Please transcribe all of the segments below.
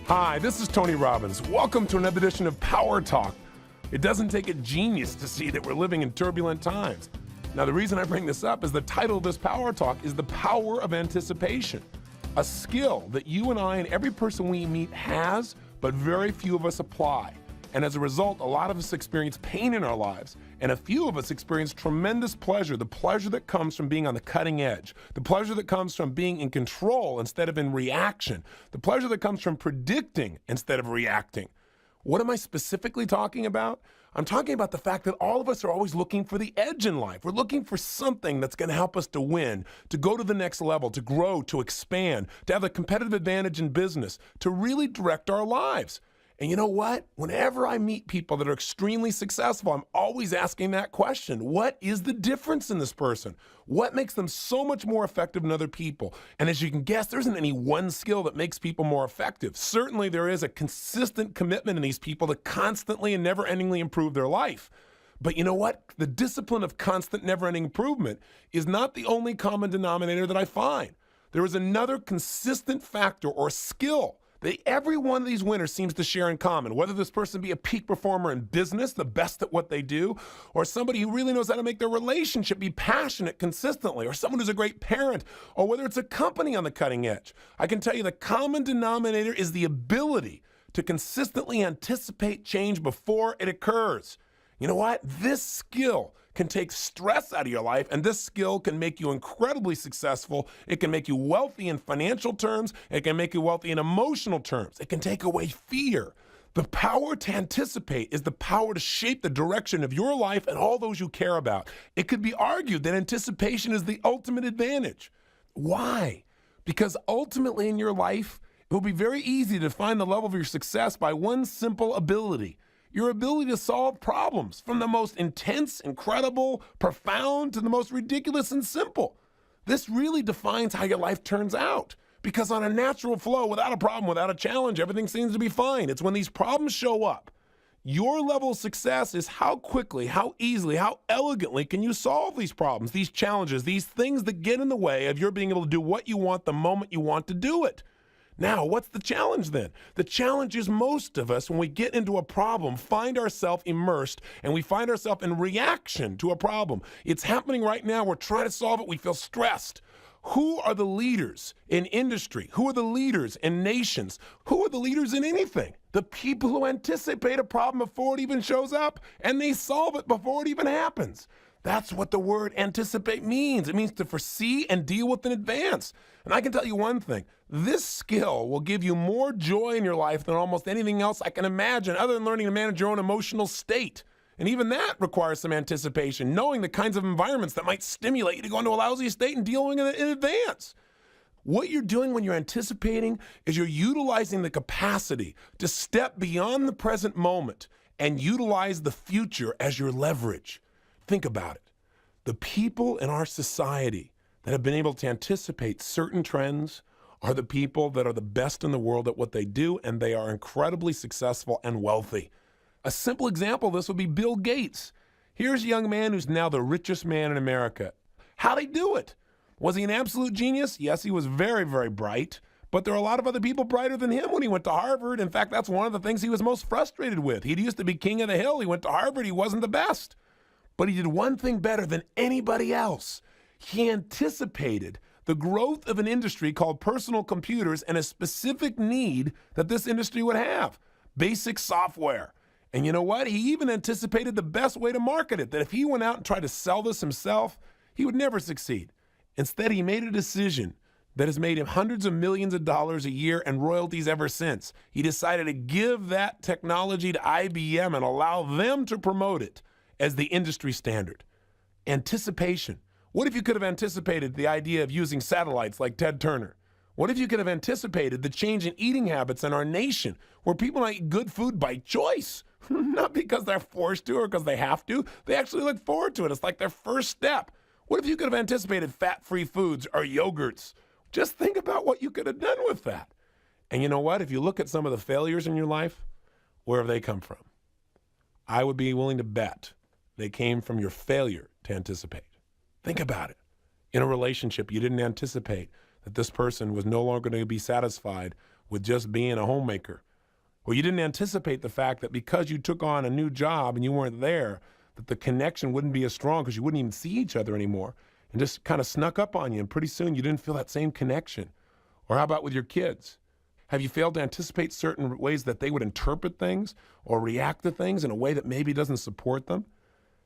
Hi, this is Tony Robbins. Welcome to another edition of PowerTalk. It doesn't take a genius to see that we're living in turbulent times. Now, the reason I bring this up is the title of this PowerTalk is The Power of Anticipation, a skill that you and I and every person we meet has, but very few of us apply. And as a result, a lot of us experience pain in our lives, and a few of us experience tremendous pleasure, the pleasure that comes from being on the cutting edge, the pleasure that comes from being in control instead of in reaction, the pleasure that comes from predicting instead of reacting. What am I specifically talking about? I'm talking about the fact that all of us are always looking for the edge in life. We're looking for something that's going to help us to win, to go to the next level, to grow, to expand, to have a competitive advantage in business, to really direct our lives. And you know what? Whenever I meet people that are extremely successful, I'm always asking that question. What is the difference in this person? What makes them so much more effective than other people? And as you can guess, there isn't any one skill that makes people more effective. Certainly there is a consistent commitment in these people to constantly and never-endingly improve their life. But you know what? The discipline of constant, never-ending improvement is not the only common denominator that I find. There is another consistent factor or skill that every one of these winners seems to share in common, whether this person be a peak performer in business, the best at what they do, or somebody who really knows how to make their relationship be passionate consistently, or someone who's a great parent, or whether it's a company on the cutting edge. I can tell you the common denominator is the ability to consistently anticipate change before it occurs. You know what? This skill can take stress out of your life, and this skill can make you incredibly successful. It can make you wealthy in financial terms. It can make you wealthy in emotional terms. It can take away fear. The power to anticipate is the power to shape the direction of your life and all those you care about. It could be argued that anticipation is the ultimate advantage. Why? Because ultimately in your life, it will be very easy to define the level of your success by one simple ability. Your ability to solve problems, from the most intense, incredible, profound, to the most ridiculous and simple. This really defines how your life turns out. Because on a natural flow, without a problem, without a challenge, everything seems to be fine. It's when these problems show up. Your level of success is how quickly, how easily, how elegantly can you solve these problems, these challenges, these things that get in the way of your being able to do what you want the moment you want to do it. Now, what's the challenge then? The challenge is most of us, when we get into a problem, find ourselves immersed and we find ourselves in reaction to a problem. It's happening right now. We're trying to solve it. We feel stressed. Who are the leaders in industry? Who are the leaders in nations? Who are the leaders in anything? The people who anticipate a problem before it even shows up, and they solve it before it even happens. That's what the word anticipate means. It means to foresee and deal with in advance. And I can tell you one thing, this skill will give you more joy in your life than almost anything else I can imagine, other than learning to manage your own emotional state. And even that requires some anticipation, knowing the kinds of environments that might stimulate you to go into a lousy state and dealing with it in advance. What you're doing when you're anticipating is you're utilizing the capacity to step beyond the present moment and utilize the future as your leverage. Think about it. The people in our society that have been able to anticipate certain trends are the people that are the best in the world at what they do, and they are incredibly successful and wealthy. A simple example of this would be Bill Gates. Here's a young man who's now the richest man in America. How'd he do it? Was he an absolute genius? Yes, he was very, very bright. But there are a lot of other people brighter than him when he went to Harvard. In fact, that's one of the things he was most frustrated with. He used to be king of the hill. He went to Harvard. He wasn't the best. But he did one thing better than anybody else. He anticipated the growth of an industry called personal computers and a specific need that this industry would have, basic software. And you know what? He even anticipated the best way to market it, that if he went out and tried to sell this himself, he would never succeed. Instead, he made a decision that has made him hundreds of millions of dollars a year and royalties ever since. He decided to give that technology to IBM and allow them to promote it as the industry standard. Anticipation. What if you could have anticipated the idea of using satellites like Ted Turner? What if you could have anticipated the change in eating habits in our nation, where people now eat good food by choice, not because they're forced to or because they have to. They actually look forward to it. It's like their first step. What if you could have anticipated fat-free foods or yogurts? Just think about what you could have done with that. And you know what? If you look at some of the failures in your life, where have they come from? I would be willing to bet they came from your failure to anticipate. Think about it. In a relationship, you didn't anticipate that this person was no longer going to be satisfied with just being a homemaker. Or you didn't anticipate the fact that because you took on a new job and you weren't there, that the connection wouldn't be as strong because you wouldn't even see each other anymore and just kind of snuck up on you. And pretty soon you didn't feel that same connection. Or how about with your kids? Have you failed to anticipate certain ways that they would interpret things or react to things in a way that maybe doesn't support them?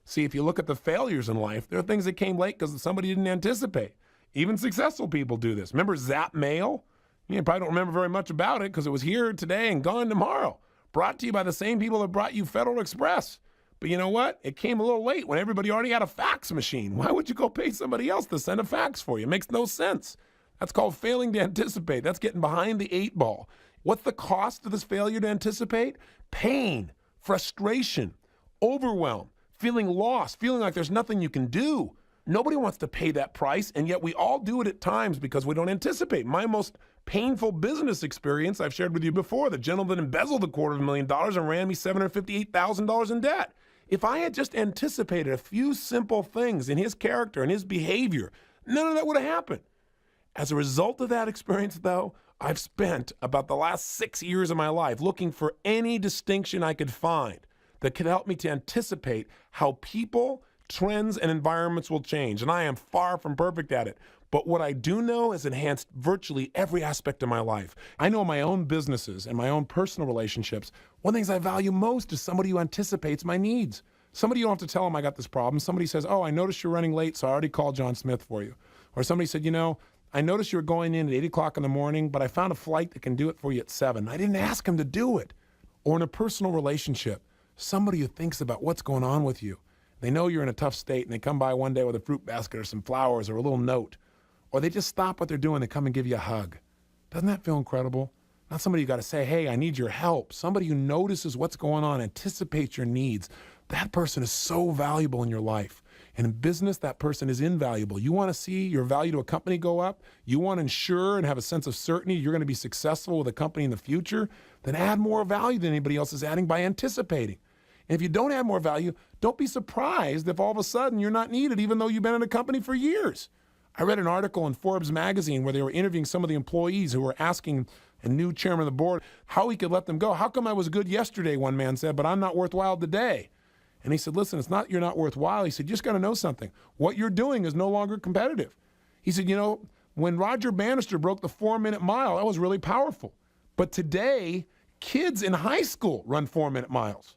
See, if you look at the failures in life, there are things that came late because somebody didn't anticipate. Even successful people do this. Remember Zap Mail? You probably don't remember very much about it because it was here today and gone tomorrow. Brought to you by the same people that brought you Federal Express. But you know what? It came a little late when everybody already had a fax machine. Why would you go pay somebody else to send a fax for you? It makes no sense. That's called failing to anticipate. That's getting behind the 8 ball. What's the cost of this failure to anticipate? Pain, frustration, overwhelm, feeling lost, feeling like there's nothing you can do. Nobody wants to pay that price, and yet we all do it at times because we don't anticipate. My most painful business experience I've shared with you before, the gentleman embezzled $250,000 and ran me $758,000 in debt. If I had just anticipated a few simple things in his character and his behavior, none of that would have happened. As a result of that experience, though, I've spent about the last 6 years of my life looking for any distinction I could find that could help me to anticipate how people, trends, and environments will change. And I am far from perfect at it. But what I do know has enhanced virtually every aspect of my life. I know my own businesses and my own personal relationships. One of the things I value most is somebody who anticipates my needs. Somebody you don't have to tell them I got this problem. Somebody says, oh, I noticed you're running late, so I already called John Smith for you. Or somebody said, you know, I noticed you were going in at 8 o'clock in the morning, but I found a flight that can do it for you at 7. I didn't ask him to do it. Or in a personal relationship, somebody who thinks about what's going on with you. They know you're in a tough state, and they come by one day with a fruit basket or some flowers or a little note. Or they just stop what they're doing and come and give you a hug. Doesn't that feel incredible? Not somebody you got to say, hey, I need your help. Somebody who notices what's going on, anticipates your needs. That person is so valuable in your life. And in business, that person is invaluable. You want to see your value to a company go up? You want to ensure and have a sense of certainty you're going to be successful with a company in the future? Then add more value than anybody else is adding by anticipating. And if you don't add more value, don't be surprised if all of a sudden you're not needed, even though you've been in a company for years. I read an article in Forbes magazine where they were interviewing some of the employees who were asking a new chairman of the board how he could let them go. How come I was good yesterday, one man said, but I'm not worthwhile today? And he said, listen, it's not you're not worthwhile. He said, you just got to know something. What you're doing is no longer competitive. He said, you know, when Roger Bannister broke the 4-minute mile, that was really powerful. But today, kids in high school run 4-minute miles.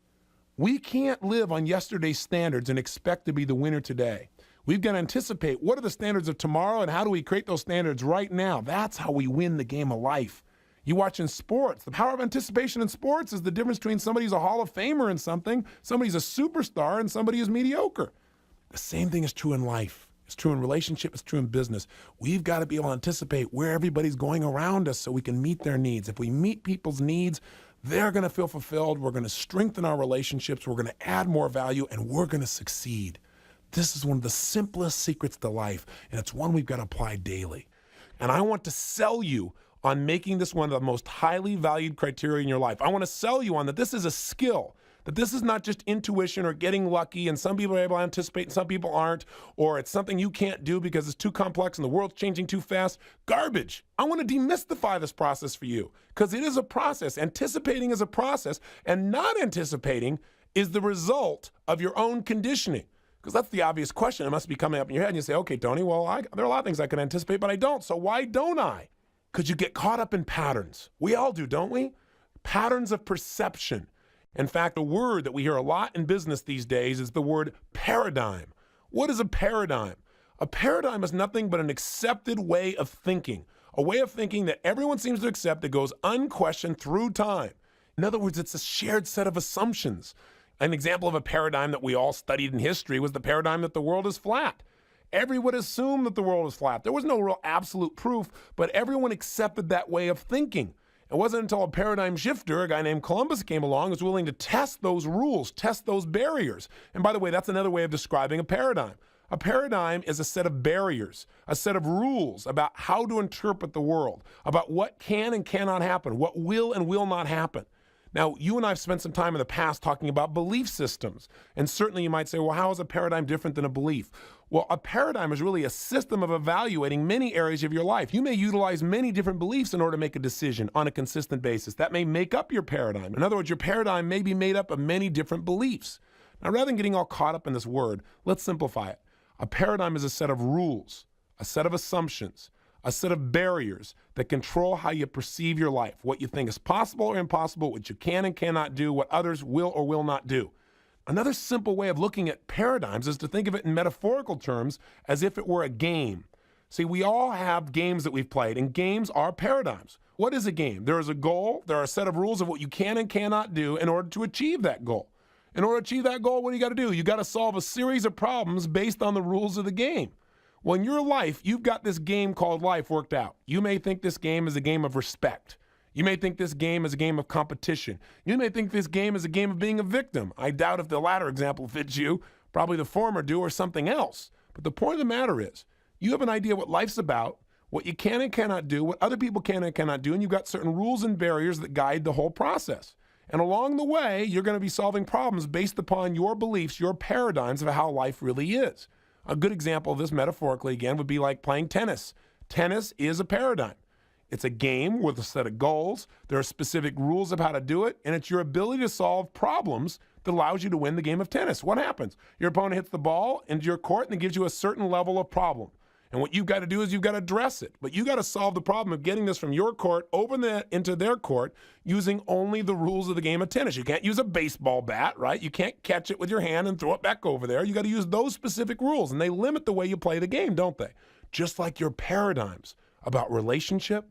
We can't live on yesterday's standards and expect to be the winner today. We've got to anticipate what are the standards of tomorrow and how do we create those standards right now. That's how we win the game of life. You watch in sports. The power of anticipation in sports is the difference between somebody who's a Hall of Famer in something, somebody's a superstar, and somebody who's mediocre. The same thing is true in life. It's true in relationship. It's true in business. We've got to be able to anticipate where everybody's going around us so we can meet their needs. If we meet people's needs, they're going to feel fulfilled. We're going to strengthen our relationships. We're going to add more value, and we're going to succeed. This is one of the simplest secrets to life, and it's one we've got to apply daily. And I want to sell you on making this one of the most highly valued criteria in your life. I want to sell you on that this is a skill, that this is not just intuition or getting lucky, and some people are able to anticipate and some people aren't, or it's something you can't do because it's too complex and the world's changing too fast. Garbage. I want to demystify this process for you because it is a process. Anticipating is a process, and not anticipating is the result of your own conditioning. Because that's the obvious question. It must be coming up in your head and you say, okay, Tony, well, there are a lot of things I can anticipate, but I don't. So why don't I? Because you get caught up in patterns. We all do, don't we? Patterns of perception. In fact, a word that we hear a lot in business these days is the word paradigm. What is a paradigm? A paradigm is nothing but an accepted way of thinking, a way of thinking that everyone seems to accept that goes unquestioned through time. In other words, it's a shared set of assumptions. An example of a paradigm that we all studied in history was the paradigm that the world is flat. Everyone assumed that the world is flat. There was no real absolute proof, but everyone accepted that way of thinking. It wasn't until a paradigm shifter, a guy named Columbus, came along and was willing to test those rules, test those barriers. And by the way, that's another way of describing a paradigm. A paradigm is a set of barriers, a set of rules about how to interpret the world, about what can and cannot happen, what will and will not happen. Now, you and I have spent some time in the past talking about belief systems. And certainly you might say, well, how is a paradigm different than a belief? Well, a paradigm is really a system of evaluating many areas of your life. You may utilize many different beliefs in order to make a decision on a consistent basis. That may make up your paradigm. In other words, your paradigm may be made up of many different beliefs. Now, rather than getting all caught up in this word, let's simplify it. A paradigm is a set of rules, a set of assumptions, a set of barriers that control how you perceive your life, what you think is possible or impossible, what you can and cannot do, what others will or will not do. Another simple way of looking at paradigms is to think of it in metaphorical terms as if it were a game. See, we all have games that we've played, and games are paradigms. What is a game? There is a goal. There are a set of rules of what you can and cannot do in order to achieve that goal. In order to achieve that goal, what do you got to do? You got to solve a series of problems based on the rules of the game. Well, in your life, you've got this game called life worked out. You may think this game is a game of respect. You may think this game is a game of competition. You may think this game is a game of being a victim. I doubt if the latter example fits you. Probably the former do, or something else. But the point of the matter is, you have an idea what life's about, what you can and cannot do, what other people can and cannot do, and you've got certain rules and barriers that guide the whole process. And along the way, you're going to be solving problems based upon your beliefs, your paradigms of how life really is. A good example of this metaphorically, again, would be like playing tennis. Tennis is a paradigm. It's a game with a set of goals. There are specific rules of how to do it, and it's your ability to solve problems that allows you to win the game of tennis. What happens? Your opponent hits the ball into your court, and it gives you a certain level of problem. And what you've got to do is you've got to address it. But you've got to solve the problem of getting this from your court over into their court using only the rules of the game of tennis. You can't use a baseball bat, right? You can't catch it with your hand and throw it back over there. You got to use those specific rules, and they limit the way you play the game, don't they? Just like your paradigms about relationship,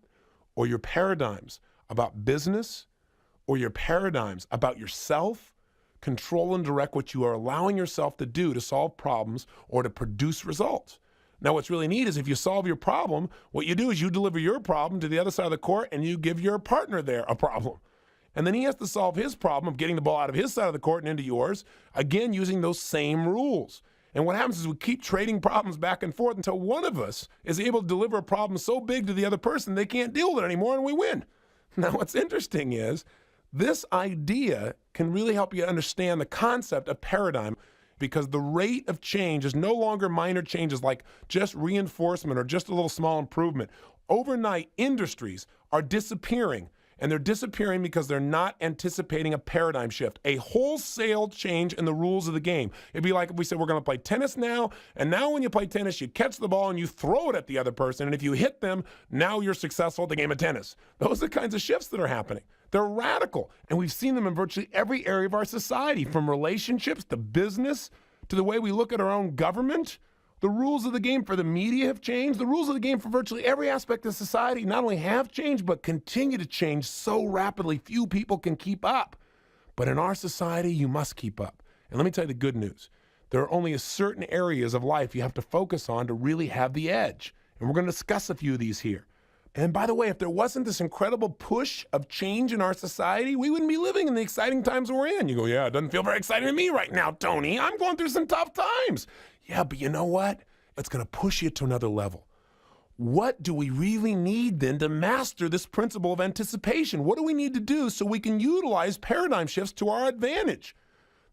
or your paradigms about business, or your paradigms about yourself, control and direct what you are allowing yourself to do to solve problems or to produce results. Now, what's really neat is if you solve your problem, what you do is you deliver your problem to the other side of the court and you give your partner there a problem. And then he has to solve his problem of getting the ball out of his side of the court and into yours, again, using those same rules. And what happens is we keep trading problems back and forth until one of us is able to deliver a problem so big to the other person they can't deal with it anymore, and we win. Now, what's interesting is this idea can really help you understand the concept of paradigm, because the rate of change is no longer minor changes like just reinforcement or just a little small improvement. Overnight, industries are disappearing. And they're disappearing because they're not anticipating a paradigm shift, a wholesale change in the rules of the game. It'd be like if we said we're going to play tennis now, and now when you play tennis, you catch the ball and you throw it at the other person, and if you hit them, now you're successful at the game of tennis. Those are the kinds of shifts that are happening. They're radical, and we've seen them in virtually every area of our society, from relationships to business to the way we look at our own government. The rules of the game for the media have changed. The rules of the game for virtually every aspect of society not only have changed, but continue to change so rapidly few people can keep up. But in our society, you must keep up. And let me tell you the good news. There are only certain areas of life you have to focus on to really have the edge. And we're going to discuss a few of these here. And by the way, if there wasn't this incredible push of change in our society, we wouldn't be living in the exciting times we're in. You go, yeah, it doesn't feel very exciting to me right now, Tony. I'm going through some tough times. Yeah, but you know what? It's going to push you to another level. What do we really need then to master this principle of anticipation? What do we need to do so we can utilize paradigm shifts to our advantage?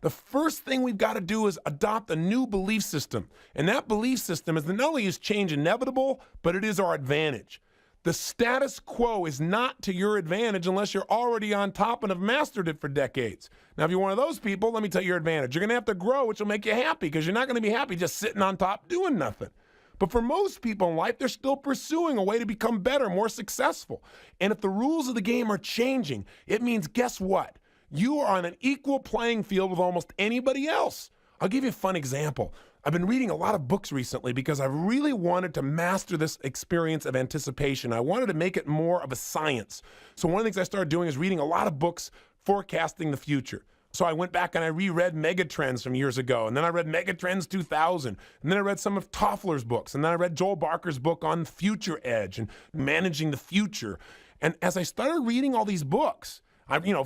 The first thing we've got to do is adopt a new belief system. And that belief system is that not only is change inevitable, but it is our advantage. The status quo is not to your advantage unless you're already on top and have mastered it for decades. Now, if you're one of those people, let me tell you your advantage. You're going to have to grow, which will make you happy, because you're not going to be happy just sitting on top doing nothing. But for most people in life, they're still pursuing a way to become better, more successful. And if the rules of the game are changing, it means, guess what? You are on an equal playing field with almost anybody else. I'll give you a fun example. I've been reading a lot of books recently because I really wanted to master this experience of anticipation. I wanted to make it more of a science. So one of the things I started doing is reading a lot of books forecasting the future. So I went back and I reread Megatrends from years ago, and then I read Megatrends 2000, and then I read some of Toffler's books, and then I read Joel Barker's book on Future Edge and managing the future. And as I started reading all these books,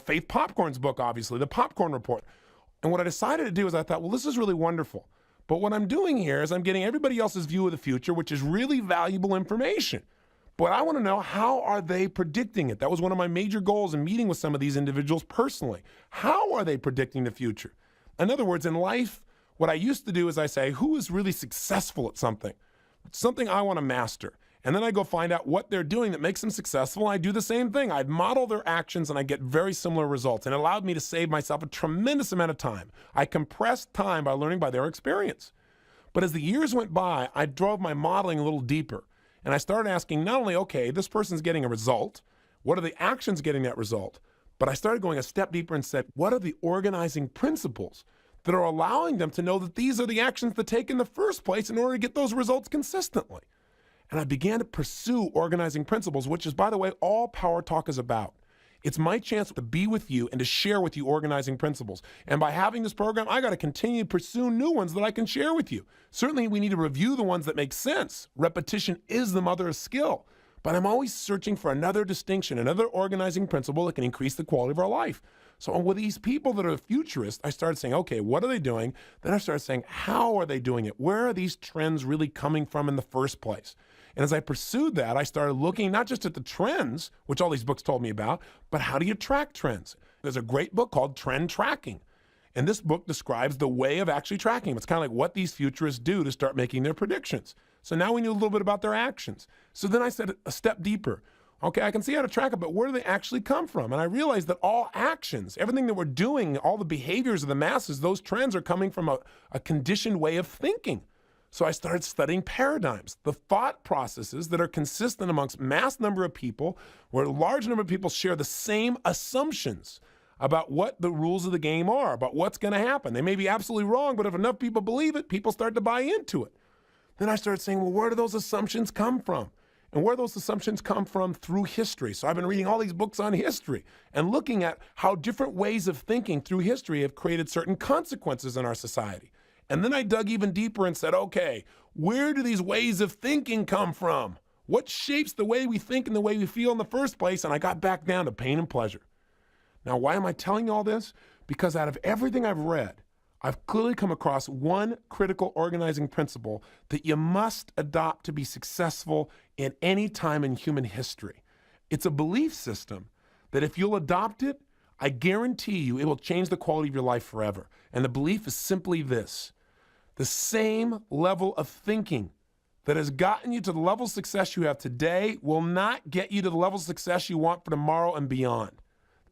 Faith Popcorn's book, obviously, The Popcorn Report. And what I decided to do is I thought, well, this is really wonderful. But what I'm doing here is I'm getting everybody else's view of the future, which is really valuable information. But I want to know, how are they predicting it? That was one of my major goals in meeting with some of these individuals personally. How are they predicting the future? In other words, in life, What I used to do is I say, who is really successful at something? Something I want to master. And then I go find out what they're doing that makes them successful. I do the same thing. I'd model their actions and I get very similar results. And it allowed me to save myself a tremendous amount of time. I compressed time by learning by their experience. But as the years went by, I drove my modeling a little deeper. And I started asking not only, okay, this person's getting a result, what are the actions getting that result? But I started going a step deeper and said, what are the organizing principles that are allowing them to know that these are the actions to take in the first place in order to get those results consistently? And I began to pursue organizing principles, which is, by the way, all Power Talk is about. It's my chance to be with you and to share with you organizing principles. And by having this program, I got to continue to pursue new ones that I can share with you. Certainly, we need to review the ones that make sense. Repetition is the mother of skill. But I'm always searching for another distinction, another organizing principle that can increase the quality of our life. So with these people that are futurists, I started saying, okay, what are they doing? Then I started saying, how are they doing it? Where are these trends really coming from in the first place? And as I pursued that, I started looking not just at the trends, which all these books told me about, but how do you track trends? There's a great book called Trend Tracking. And this book describes the way of actually tracking them. It's kind of like what these futurists do to start making their predictions. So now we knew a little bit about their actions. So then I said a step deeper. Okay, I can see how to track it, but where do they actually come from? And I realized that all actions, everything that we're doing, all the behaviors of the masses, those trends are coming from a conditioned way of thinking. So I started studying paradigms, the thought processes that are consistent amongst mass number of people, where a large number of people share the same assumptions about what the rules of the game are, about what's going to happen. They may be absolutely wrong, but if enough people believe it, people start to buy into it. Then I started saying, well, where do those assumptions come from? And where those assumptions come from through history. So I've been reading all these books on history and looking at how different ways of thinking through history have created certain consequences in our society. And then I dug even deeper and said, okay, where do these ways of thinking come from? What shapes the way we think and the way we feel in the first place? And I got back down to pain and pleasure. Now, why am I telling you all this? Because out of everything I've read, I've clearly come across one critical organizing principle that you must adopt to be successful in any time in human history. It's a belief system that if you'll adopt it, I guarantee you it will change the quality of your life forever. And the belief is simply this: the same level of thinking that has gotten you to the level of success you have today will not get you to the level of success you want for tomorrow and beyond.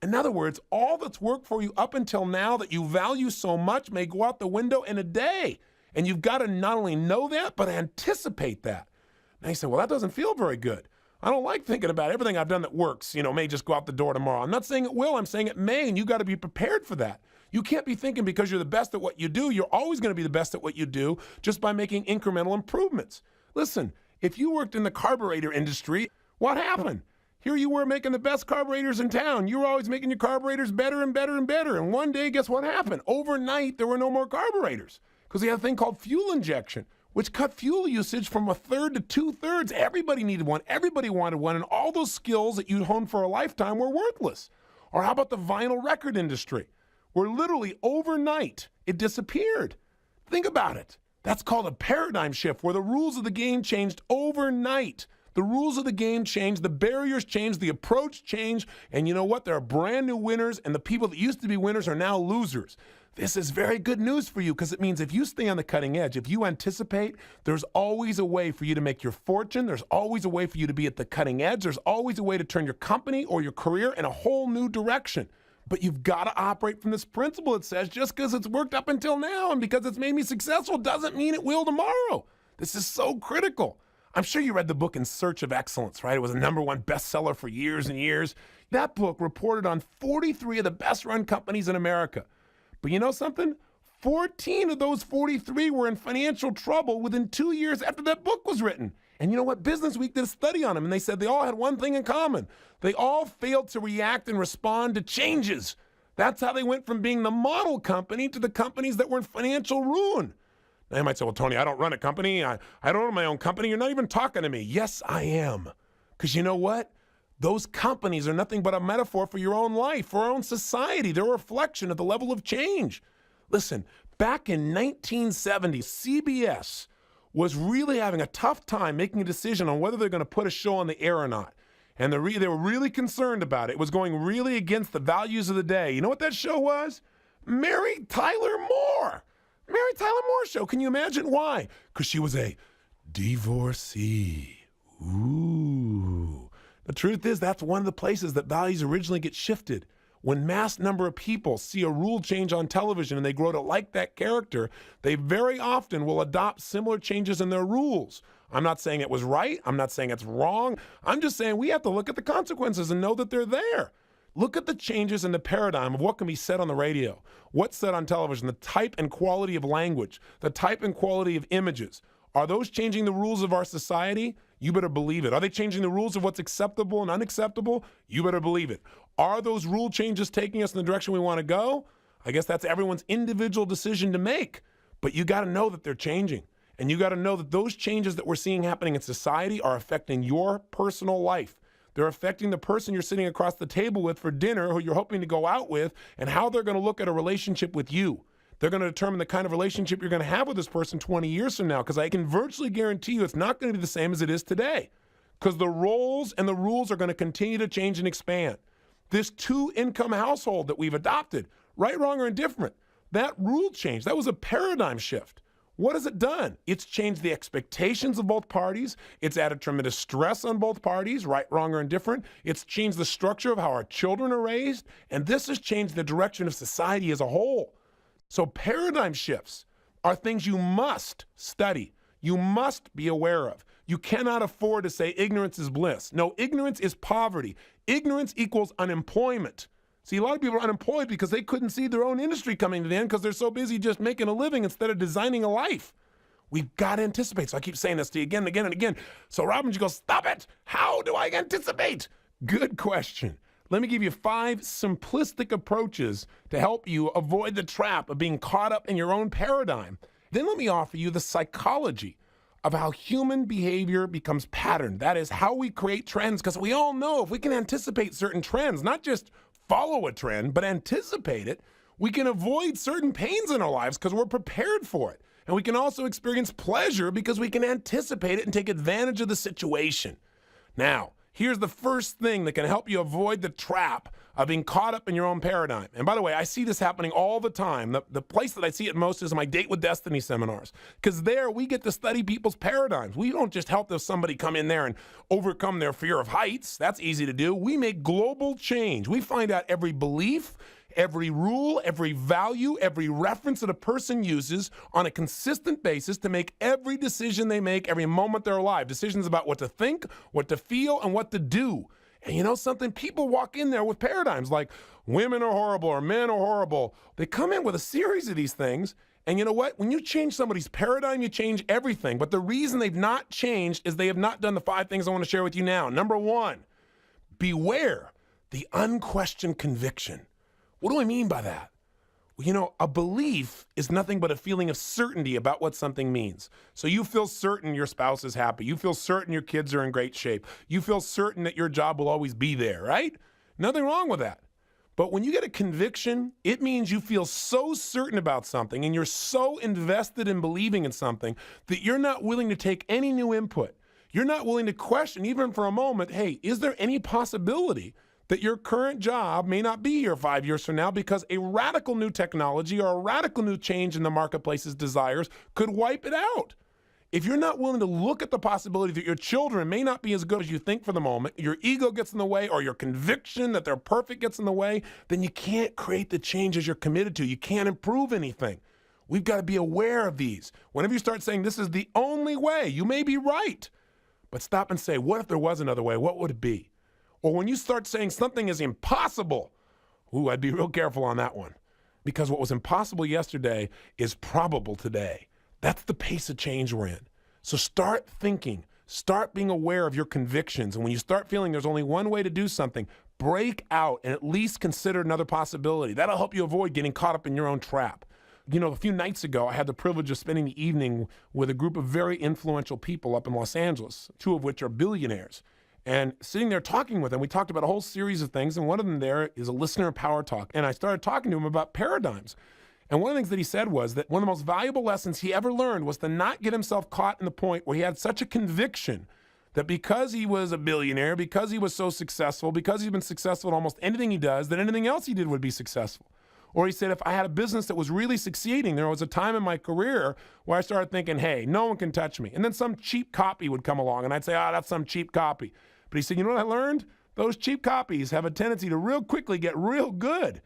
In other words, all that's worked for you up until now that you value so much may go out the window in a day. And you've got to not only know that, but anticipate that. Now you say, well, that doesn't feel very good. I don't like thinking about everything I've done that works, may just go out the door tomorrow. I'm not saying it will, I'm saying it may, and you got to be prepared for that. You can't be thinking because you're the best at what you do, you're always going to be the best at what you do just by making incremental improvements. Listen, if you worked in the carburetor industry, what happened? Here you were making the best carburetors in town. You were always making your carburetors better and better and better. And one day, guess what happened? Overnight, there were no more carburetors because they had a thing called fuel injection, which cut fuel usage from 1/3 to 2/3. Everybody needed one. Everybody wanted one. And all those skills that you'd honed for a lifetime were worthless. Or how about the vinyl record industry, where literally overnight it disappeared? Think about it. That's called a paradigm shift, where the rules of the game changed overnight. The rules of the game changed, the barriers changed, the approach changed, and you know what? There are brand new winners, and the people that used to be winners are now losers. This is very good news for you because it means if you stay on the cutting edge, if you anticipate, there's always a way for you to make your fortune. There's always a way for you to be at the cutting edge. There's always a way to turn your company or your career in a whole new direction. But you've got to operate from this principle that says just because it's worked up until now and because it's made me successful doesn't mean it will tomorrow. This is so critical. I'm sure you read the book In Search of Excellence, right? It was a #1 bestseller for years and years. That book reported on 43 of the best-run companies in America. But you know something? 14 of those 43 were in financial trouble within 2 years after that book was written. And you know what? Business Week did a study on them, and they said they all had one thing in common. They all failed to react and respond to changes. That's how they went from being the model company to the companies that were in financial ruin. Now you might say, well, Tony, I don't run a company. I don't own my own company. You're not even talking to me. Yes, I am. Because you know what? Those companies are nothing but a metaphor for your own life, for our own society. They're a reflection of the level of change. Listen, back in 1970, CBS was really having a tough time making a decision on whether they're going to put a show on the air or not. And they were really concerned about it. It was going really against the values of the day. You know what that show was? Mary Tyler Moore. Mary Tyler Moore Show. Can you imagine why? Because she was a divorcee. Ooh. The truth is, that's one of the places that values originally get shifted. When mass number of people see a rule change on television and they grow to like that character, they very often will adopt similar changes in their rules. I'm not saying it was right. I'm not saying it's wrong. I'm just saying we have to look at the consequences and know that they're there. Look at the changes in the paradigm of what can be said on the radio, what's said on television, the type and quality of language, the type and quality of images. Are those changing the rules of our society? You better believe it. Are they changing the rules of what's acceptable and unacceptable? You better believe it. Are those rule changes taking us in the direction we want to go? I guess that's everyone's individual decision to make. But you got to know that they're changing. And you got to know that those changes that we're seeing happening in society are affecting your personal life. They're affecting the person you're sitting across the table with for dinner, who you're hoping to go out with, and how they're going to look at a relationship with you. They're going to determine the kind of relationship you're going to have with this person 20 years from now, because I can virtually guarantee you it's not going to be the same as it is today, because the roles and the rules are going to continue to change and expand. This two-income household that we've adopted, right, wrong, or indifferent, that rule change, that was a paradigm shift. What has it done? It's changed the expectations of both parties. It's added tremendous stress on both parties, right, wrong, or indifferent. It's changed the structure of how our children are raised, and this has changed the direction of society as a whole. So paradigm shifts are things you must study. You must be aware of. You cannot afford to say ignorance is bliss. No, ignorance is poverty. Ignorance equals unemployment. See, a lot of people are unemployed because they couldn't see their own industry coming to the end because they're so busy just making a living instead of designing a life. We've got to anticipate. So I keep saying this to you again and again and again. So Robbins, you go, stop it. How do I anticipate? Good question. Let me give you 5 simplistic approaches to help you avoid the trap of being caught up in your own paradigm. Then let me offer you the psychology of how human behavior becomes patterned. That is how we create trends, because we all know if we can anticipate certain trends, not just follow a trend, but anticipate it, we can avoid certain pains in our lives because we're prepared for it. And we can also experience pleasure because we can anticipate it and take advantage of the situation. Now, here's the first thing that can help you avoid the trap of being caught up in your own paradigm. And by the way, I see this happening all the time. The place that I see it most is my Date with Destiny seminars, because there we get to study people's paradigms. We don't just help somebody come in there and overcome their fear of heights. That's easy to do. We make global change. We find out every belief, every rule, every value, every reference that a person uses on a consistent basis to make every decision they make every moment they're alive. Decisions about what to think, what to feel, and what to do. And you know something? People walk in there with paradigms like women are horrible or men are horrible. They come in with a series of these things. And you know what? When you change somebody's paradigm, you change everything. But the reason they've not changed is they have not done the 5 things I want to share with you now. Number 1, beware the unquestioned conviction. What do I mean by that? Well, you know, a belief is nothing but a feeling of certainty about what something means. So you feel certain your spouse is happy. You feel certain your kids are in great shape. You feel certain that your job will always be there, right? Nothing wrong with that. But when you get a conviction, it means you feel so certain about something and you're so invested in believing in something that you're not willing to take any new input. You're not willing to question, even for a moment, hey, is there any possibility that your current job may not be here 5 years from now because a radical new technology or a radical new change in the marketplace's desires could wipe it out? If you're not willing to look at the possibility that your children may not be as good as you think for the moment, your ego gets in the way, or your conviction that they're perfect gets in the way, then you can't create the changes you're committed to. You can't improve anything. We've got to be aware of these. Whenever you start saying this is the only way, you may be right, but stop and say, what if there was another way? What would it be? Or when you start saying something is impossible, I'd be real careful on that one. Because what was impossible yesterday is probable today. That's the pace of change we're in. So start thinking, start being aware of your convictions. And when you start feeling there's only one way to do something, break out and at least consider another possibility. That'll help you avoid getting caught up in your own trap. You know, a few nights ago, I had the privilege of spending the evening with a group of very influential people up in Los Angeles, 2 of which are billionaires. And sitting there talking with them, we talked about a whole series of things, and one of them there is a listener of PowerTalk. And I started talking to him about paradigms. And one of the things that he said was that one of the most valuable lessons he ever learned was to not get himself caught in the point where he had such a conviction that because he was a billionaire, because he was so successful, because he's been successful in almost anything he does, that anything else he did would be successful. Or he said, if I had a business that was really succeeding, there was a time in my career where I started thinking, hey, no one can touch me. And then some cheap copy would come along and I'd say, that's some cheap copy. But he said, you know what I learned? Those cheap copies have a tendency to real quickly get real good.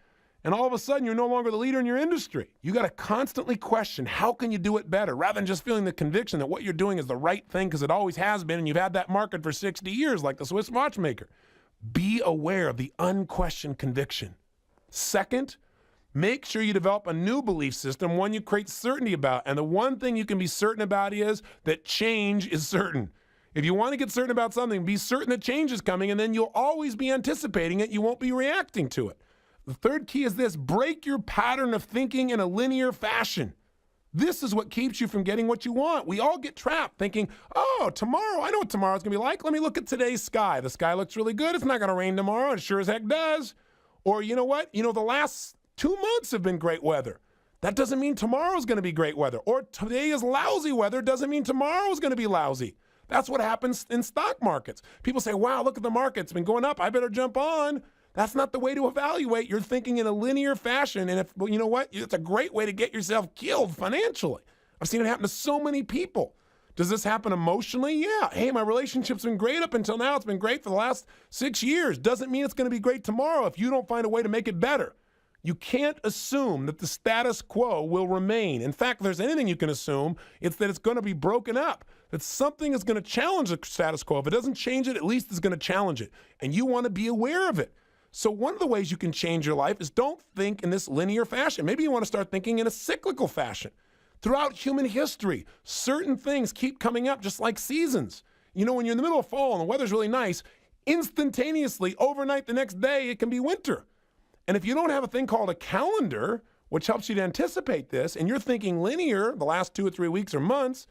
And all of a sudden, you're no longer the leader in your industry. You got to constantly question, how can you do it better? Rather than just feeling the conviction that what you're doing is the right thing because it always has been and you've had that market for 60 years like the Swiss watchmaker. Be aware of the unquestioned conviction. Second, make sure you develop a new belief system, one you create certainty about. And the one thing you can be certain about is that change is certain. If you want to get certain about something, be certain that change is coming, and then you'll always be anticipating it. You won't be reacting to it. The third key is this: break your pattern of thinking in a linear fashion. This is what keeps you from getting what you want. We all get trapped thinking, tomorrow, I know what tomorrow's going to be like. Let me look at today's sky. The sky looks really good. It's not going to rain tomorrow. It sure as heck does. Or you know what? The last 2 months have been great weather. That doesn't mean tomorrow's going to be great weather. Or today is lousy weather doesn't mean tomorrow's going to be lousy. That's what happens in stock markets. People say, wow, look at the market. It's been going up. I better jump on. That's not the way to evaluate. You're thinking in a linear fashion. And you know what? It's a great way to get yourself killed financially. I've seen it happen to so many people. Does this happen emotionally? Yeah. Hey, my relationship's been great up until now. It's been great for the last 6 years. Doesn't mean it's going to be great tomorrow if you don't find a way to make it better. You can't assume that the status quo will remain. In fact, if there's anything you can assume, it's that it's going to be broken up, that something is going to challenge the status quo. If it doesn't change it, at least it's going to challenge it. And you want to be aware of it. So one of the ways you can change your life is don't think in this linear fashion. Maybe you want to start thinking in a cyclical fashion. Throughout human history, certain things keep coming up just like seasons. When you're in the middle of fall and the weather's really nice, instantaneously, overnight the next day, it can be winter. And if you don't have a thing called a calendar, which helps you to anticipate this, and you're thinking linear the last 2 or 3 weeks or months,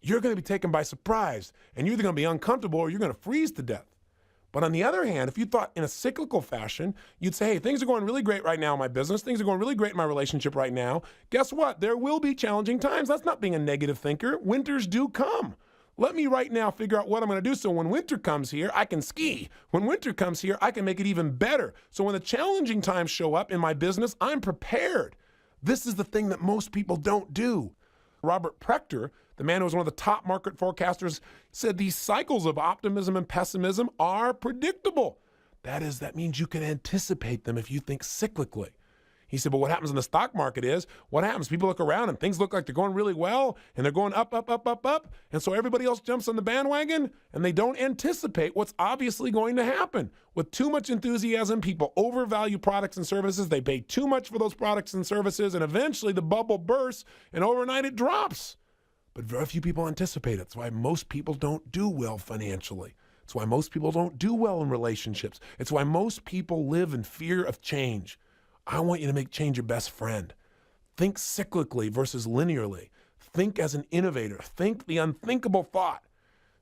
you're going to be taken by surprise. And you're either going to be uncomfortable or you're going to freeze to death. But on the other hand, if you thought in a cyclical fashion, you'd say, hey, things are going really great right now in my business. Things are going really great in my relationship right now. Guess what? There will be challenging times. That's not being a negative thinker. Winters do come. Let me right now figure out what I'm going to do so when winter comes here, I can ski. When winter comes here, I can make it even better. So when the challenging times show up in my business, I'm prepared. This is the thing that most people don't do. Robert Prechter, the man who was one of the top market forecasters, said these cycles of optimism and pessimism are predictable. That means you can anticipate them if you think cyclically. He said, but what happens in the stock market is, what happens? People look around and things look like they're going really well and they're going up, up, up, up, up. And so everybody else jumps on the bandwagon and they don't anticipate what's obviously going to happen. With too much enthusiasm, people overvalue products and services. They pay too much for those products and services, and eventually the bubble bursts and overnight it drops. But very few people anticipate it. That's why most people don't do well financially. It's why most people don't do well in relationships. It's why most people live in fear of change. I want you to make change your best friend. Think cyclically versus linearly. Think as an innovator. Think the unthinkable thought.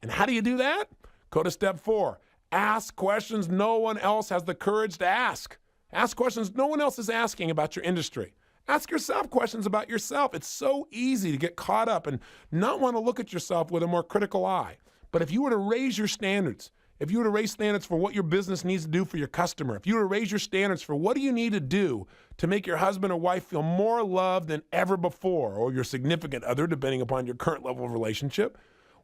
And how do you do that? Go to step 4. Ask questions no one else has the courage to ask. Ask questions no one else is asking about your industry. Ask yourself questions about yourself. It's so easy to get caught up and not want to look at yourself with a more critical eye. But if you were to raise your standards, if you were to raise standards for what your business needs to do for your customer, if you were to raise your standards for what do you need to do to make your husband or wife feel more loved than ever before, or your significant other, depending upon your current level of relationship,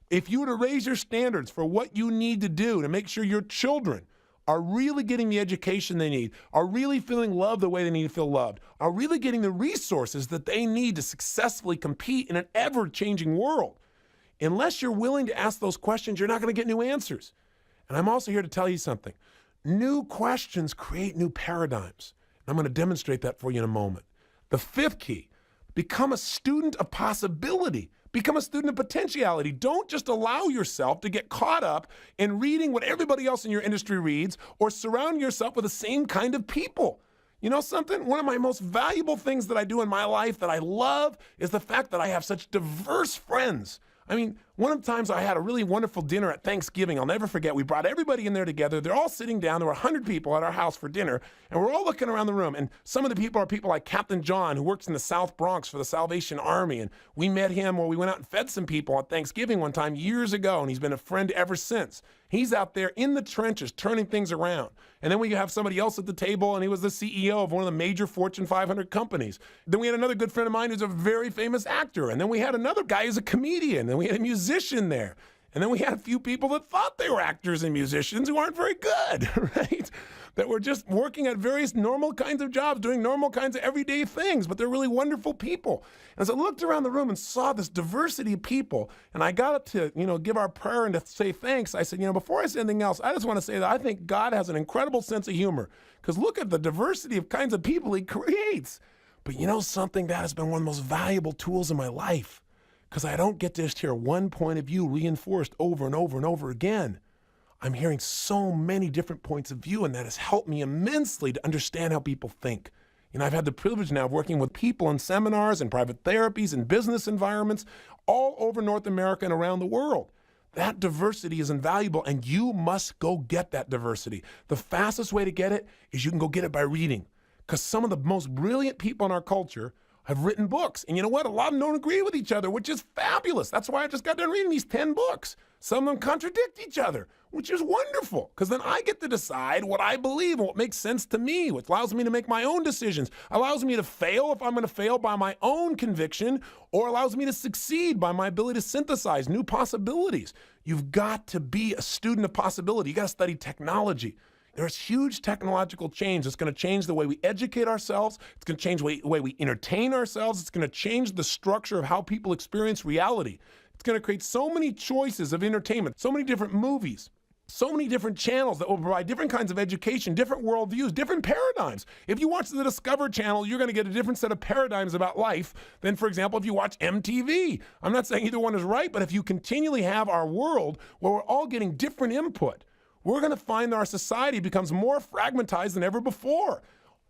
if you were to raise your standards for what you need to do to make sure your children are really getting the education they need, are really feeling loved the way they need to feel loved, are really getting the resources that they need to successfully compete in an ever-changing world, unless you're willing to ask those questions, you're not going to get new answers. And I'm also here to tell you something. New questions create new paradigms. And I'm going to demonstrate that for you in a moment. The 5th key, become a student of possibility. Become a student of potentiality. Don't just allow yourself to get caught up in reading what everybody else in your industry reads or surround yourself with the same kind of people. You know something? One of my most valuable things that I do in my life that I love is the fact that I have such diverse friends. I mean, One of the times I had a really wonderful dinner at Thanksgiving. I'll never forget. We brought everybody in there together. They're all sitting down. There were 100 people at our house for dinner, and we're all looking around the room. And some of the people are people like Captain John, who works in the South Bronx for the Salvation Army. And we met him where we went out and fed some people on Thanksgiving one time years ago, and he's been a friend ever since. He's out there in the trenches turning things around. And then we have somebody else at the table, and he was the CEO of one of the major Fortune 500 companies. Then we had another good friend of mine who's a very famous actor. And then we had another guy who's a comedian. And we had a musician there. And then we had a few people that thought they were actors and musicians who aren't very good, right? That were just working at various normal kinds of jobs, doing normal kinds of everyday things, but they're really wonderful people. And as I looked around the room and saw this diversity of people, and I got up to, give our prayer and to say thanks, I said, before I say anything else, I just want to say that I think God has an incredible sense of humor, because look at the diversity of kinds of people he creates. But something, that has been one of the most valuable tools in my life, because I don't get to just hear one point of view reinforced over and over and over again. I'm hearing so many different points of view, and that has helped me immensely to understand how people think. I've had the privilege now of working with people in seminars and private therapies and business environments all over North America and around the world. That diversity is invaluable, and you must go get that diversity. The fastest way to get it is you can go get it by reading, because some of the most brilliant people in our culture have written books. And you know what? A lot of them don't agree with each other, which is fabulous. That's why I just got done reading these 10 books. Some of them contradict each other, which is wonderful, because then I get to decide what I believe and what makes sense to me, which allows me to make my own decisions, allows me to fail if I'm going to fail by my own conviction, or allows me to succeed by my ability to synthesize new possibilities. You've got to be a student of possibility. You got to study technology. There's huge technological change that's going to change the way we educate ourselves. It's going to change the way we entertain ourselves. It's going to change the structure of how people experience reality. It's going to create so many choices of entertainment, so many different movies, so many different channels that will provide different kinds of education, different worldviews, different paradigms. If you watch the Discover Channel, you're going to get a different set of paradigms about life than, for example, if you watch MTV. I'm not saying either one is right, but if you continually have our world where we're all getting different input, we're going to find that our society becomes more fragmentized than ever before.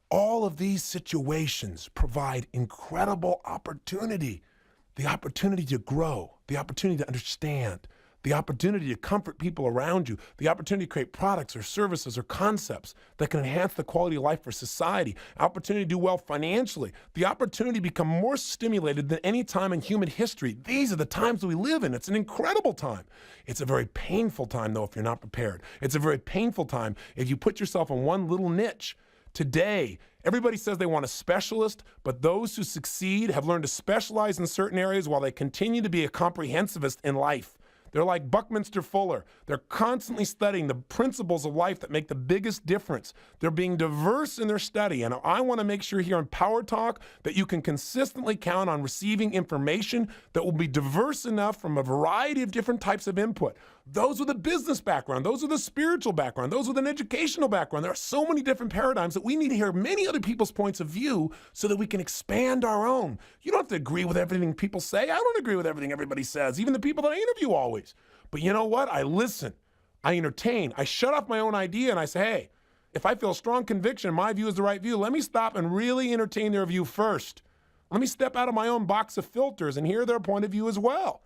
All of these situations provide incredible opportunity. The opportunity to grow, the opportunity to understand, the opportunity to comfort people around you, the opportunity to create products or services or concepts that can enhance the quality of life for society, opportunity to do well financially, the opportunity to become more stimulated than any time in human history. These are the times that we live in. It's an incredible time. It's a very painful time, though, if you're not prepared. It's a very painful time if you put yourself in one little niche. Today, everybody says they want a specialist, but those who succeed have learned to specialize in certain areas while they continue to be a comprehensivist in life. They're like Buckminster Fuller. They're constantly studying the principles of life that make the biggest difference. They're being diverse in their study. And I want to make sure here on PowerTalk that you can consistently count on receiving information that will be diverse enough from a variety of different types of input. Those with a business background, those with a spiritual background, those with an educational background. There are so many different paradigms that we need to hear many other people's points of view so that we can expand our own. You don't have to agree with everything people say. I don't agree with everything everybody says, even the people that I interview always. But you know what? I listen. I entertain. I shut off my own idea and I say, hey, if I feel a strong conviction my view is the right view, let me stop and really entertain their view first. Let me step out of my own box of filters and hear their point of view as well.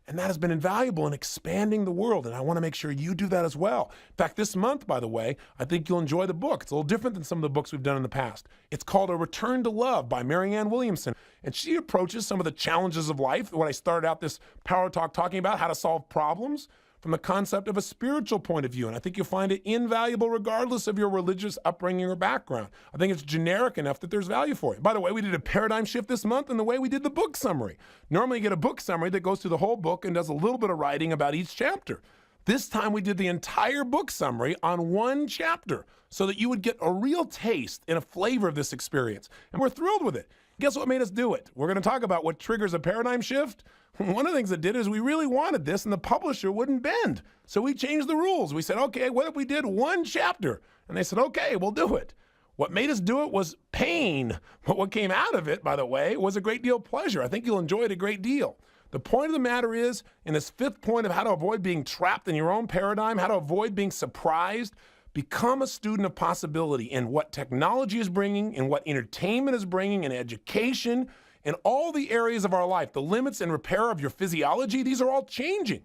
And that has been invaluable in expanding the world, and I want to make sure you do that as well. In fact, this month, by the way, I think you'll enjoy the book. It's a little different than some of the books we've done in the past. It's called A Return to Love by Marianne Williamson, and she approaches some of the challenges of life, what I started out this Power Talk talking about, how to solve problems, from the concept of a spiritual point of view. And I think you'll find it invaluable regardless of your religious upbringing or background. I think it's generic enough that there's value for it. By the way, we did a paradigm shift this month in the way we did the book summary. Normally you get a book summary that goes through the whole book and does a little bit of writing about each chapter. This time we did the entire book summary on one chapter so that you would get a real taste and a flavor of this experience. And we're thrilled with it. Guess what made us do it? We're going to talk about what triggers a paradigm shift. One of the things that did is we really wanted this and the publisher wouldn't bend. So we changed the rules. We said, okay, what if we did one chapter? And they said, okay, we'll do it. What made us do it was pain. But what came out of it, by the way, was a great deal of pleasure. I think you'll enjoy it a great deal. The point of the matter is, in this fifth point of how to avoid being trapped in your own paradigm, how to avoid being surprised, become a student of possibility in what technology is bringing, in what entertainment is bringing, in education, In all the areas of our life, the limits and repair of your physiology, these are all changing.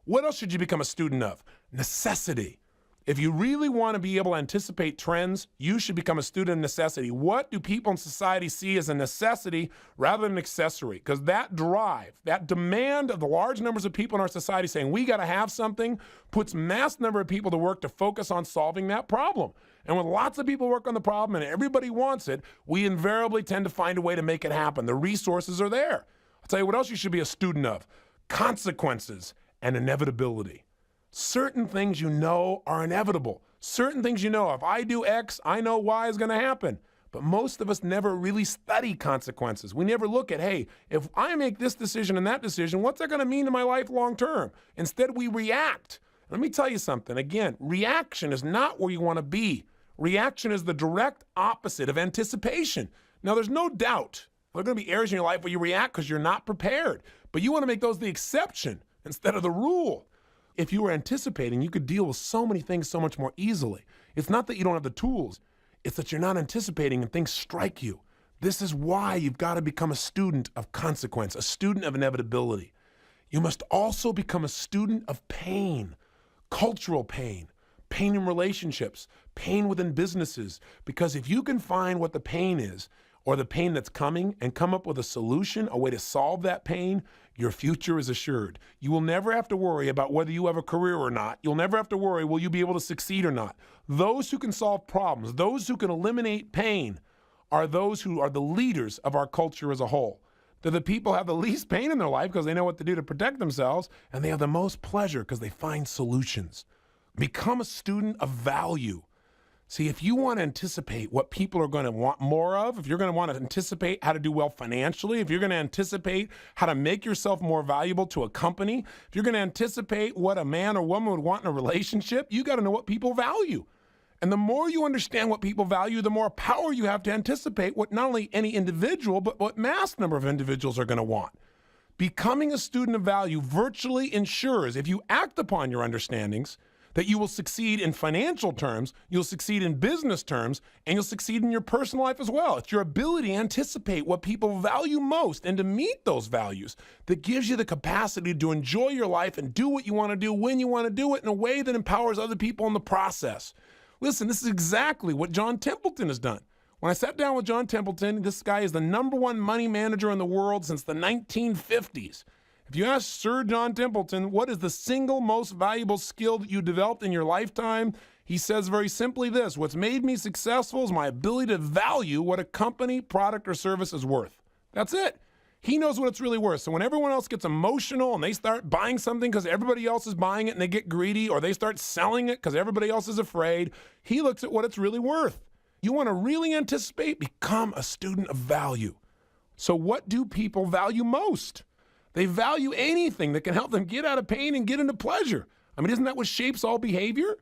What else should you become a student of? Necessity. If you really want to be able to anticipate trends, you should become a student of necessity. What do people in society see as a necessity rather than an accessory? Because that drive, that demand of the large numbers of people in our society saying we got to have something, puts mass number of people to work to focus on solving that problem. And when lots of people work on the problem and everybody wants it, we invariably tend to find a way to make it happen. The resources are there. I'll tell you what else you should be a student of. Consequences and inevitability. Certain things you know are inevitable. Certain things you know, if I do X, I know Y is going to happen. But most of us never really study consequences. We never look at, hey, if I make this decision and that decision, what's that going to mean to my life long term? Instead, we react. Let me tell you something. Again, reaction is not where you want to be. Reaction is the direct opposite of anticipation. Now, there's no doubt there are going to be areas in your life where you react because you're not prepared. But you want to make those the exception instead of the rule. If you were anticipating, you could deal with so many things so much more easily. It's not that you don't have the tools. It's that you're not anticipating and things strike you. This is why you've got to become a student of consequence, a student of inevitability. You must also become a student of pain, cultural pain, pain in relationships, pain within businesses. Because if you can find what the pain is, or the pain that's coming, and come up with a solution, a way to solve that pain, your future is assured. You will never have to worry about whether you have a career or not. You'll never have to worry, will you be able to succeed or not? Those who can solve problems, those who can eliminate pain, are those who are the leaders of our culture as a whole. They're the people who have the least pain in their life because they know what to do to protect themselves, and they have the most pleasure because they find solutions. Become a student of value. See, if you want to anticipate what people are going to want more of, if you're going to want to anticipate how to do well financially, if you're going to anticipate how to make yourself more valuable to a company, if you're going to anticipate what a man or woman would want in a relationship, you got to know what people value. And the more you understand what people value, the more power you have to anticipate what not only any individual, but what mass number of individuals are going to want. Becoming a student of value virtually ensures, if you act upon your understandings, that you will succeed in financial terms, you'll succeed in business terms, and you'll succeed in your personal life as well. It's your ability to anticipate what people value most and to meet those values that gives you the capacity to enjoy your life and do what you want to do when you want to do it in a way that empowers other people in the process. Listen, this is exactly what John Templeton has done. When I sat down with John Templeton, this guy is the #1 money manager in the world since the 1950s. If you ask Sir John Templeton, what is the single most valuable skill that you developed in your lifetime? He says very simply this: what's made me successful is my ability to value what a company, product, or service is worth. That's it. He knows what it's really worth. So when everyone else gets emotional and they start buying something because everybody else is buying it and they get greedy, or they start selling it because everybody else is afraid, he looks at what it's really worth. You want to really anticipate? Become a student of value. So what do people value most? They value anything that can help them get out of pain and get into pleasure. I mean, isn't that what shapes all behavior?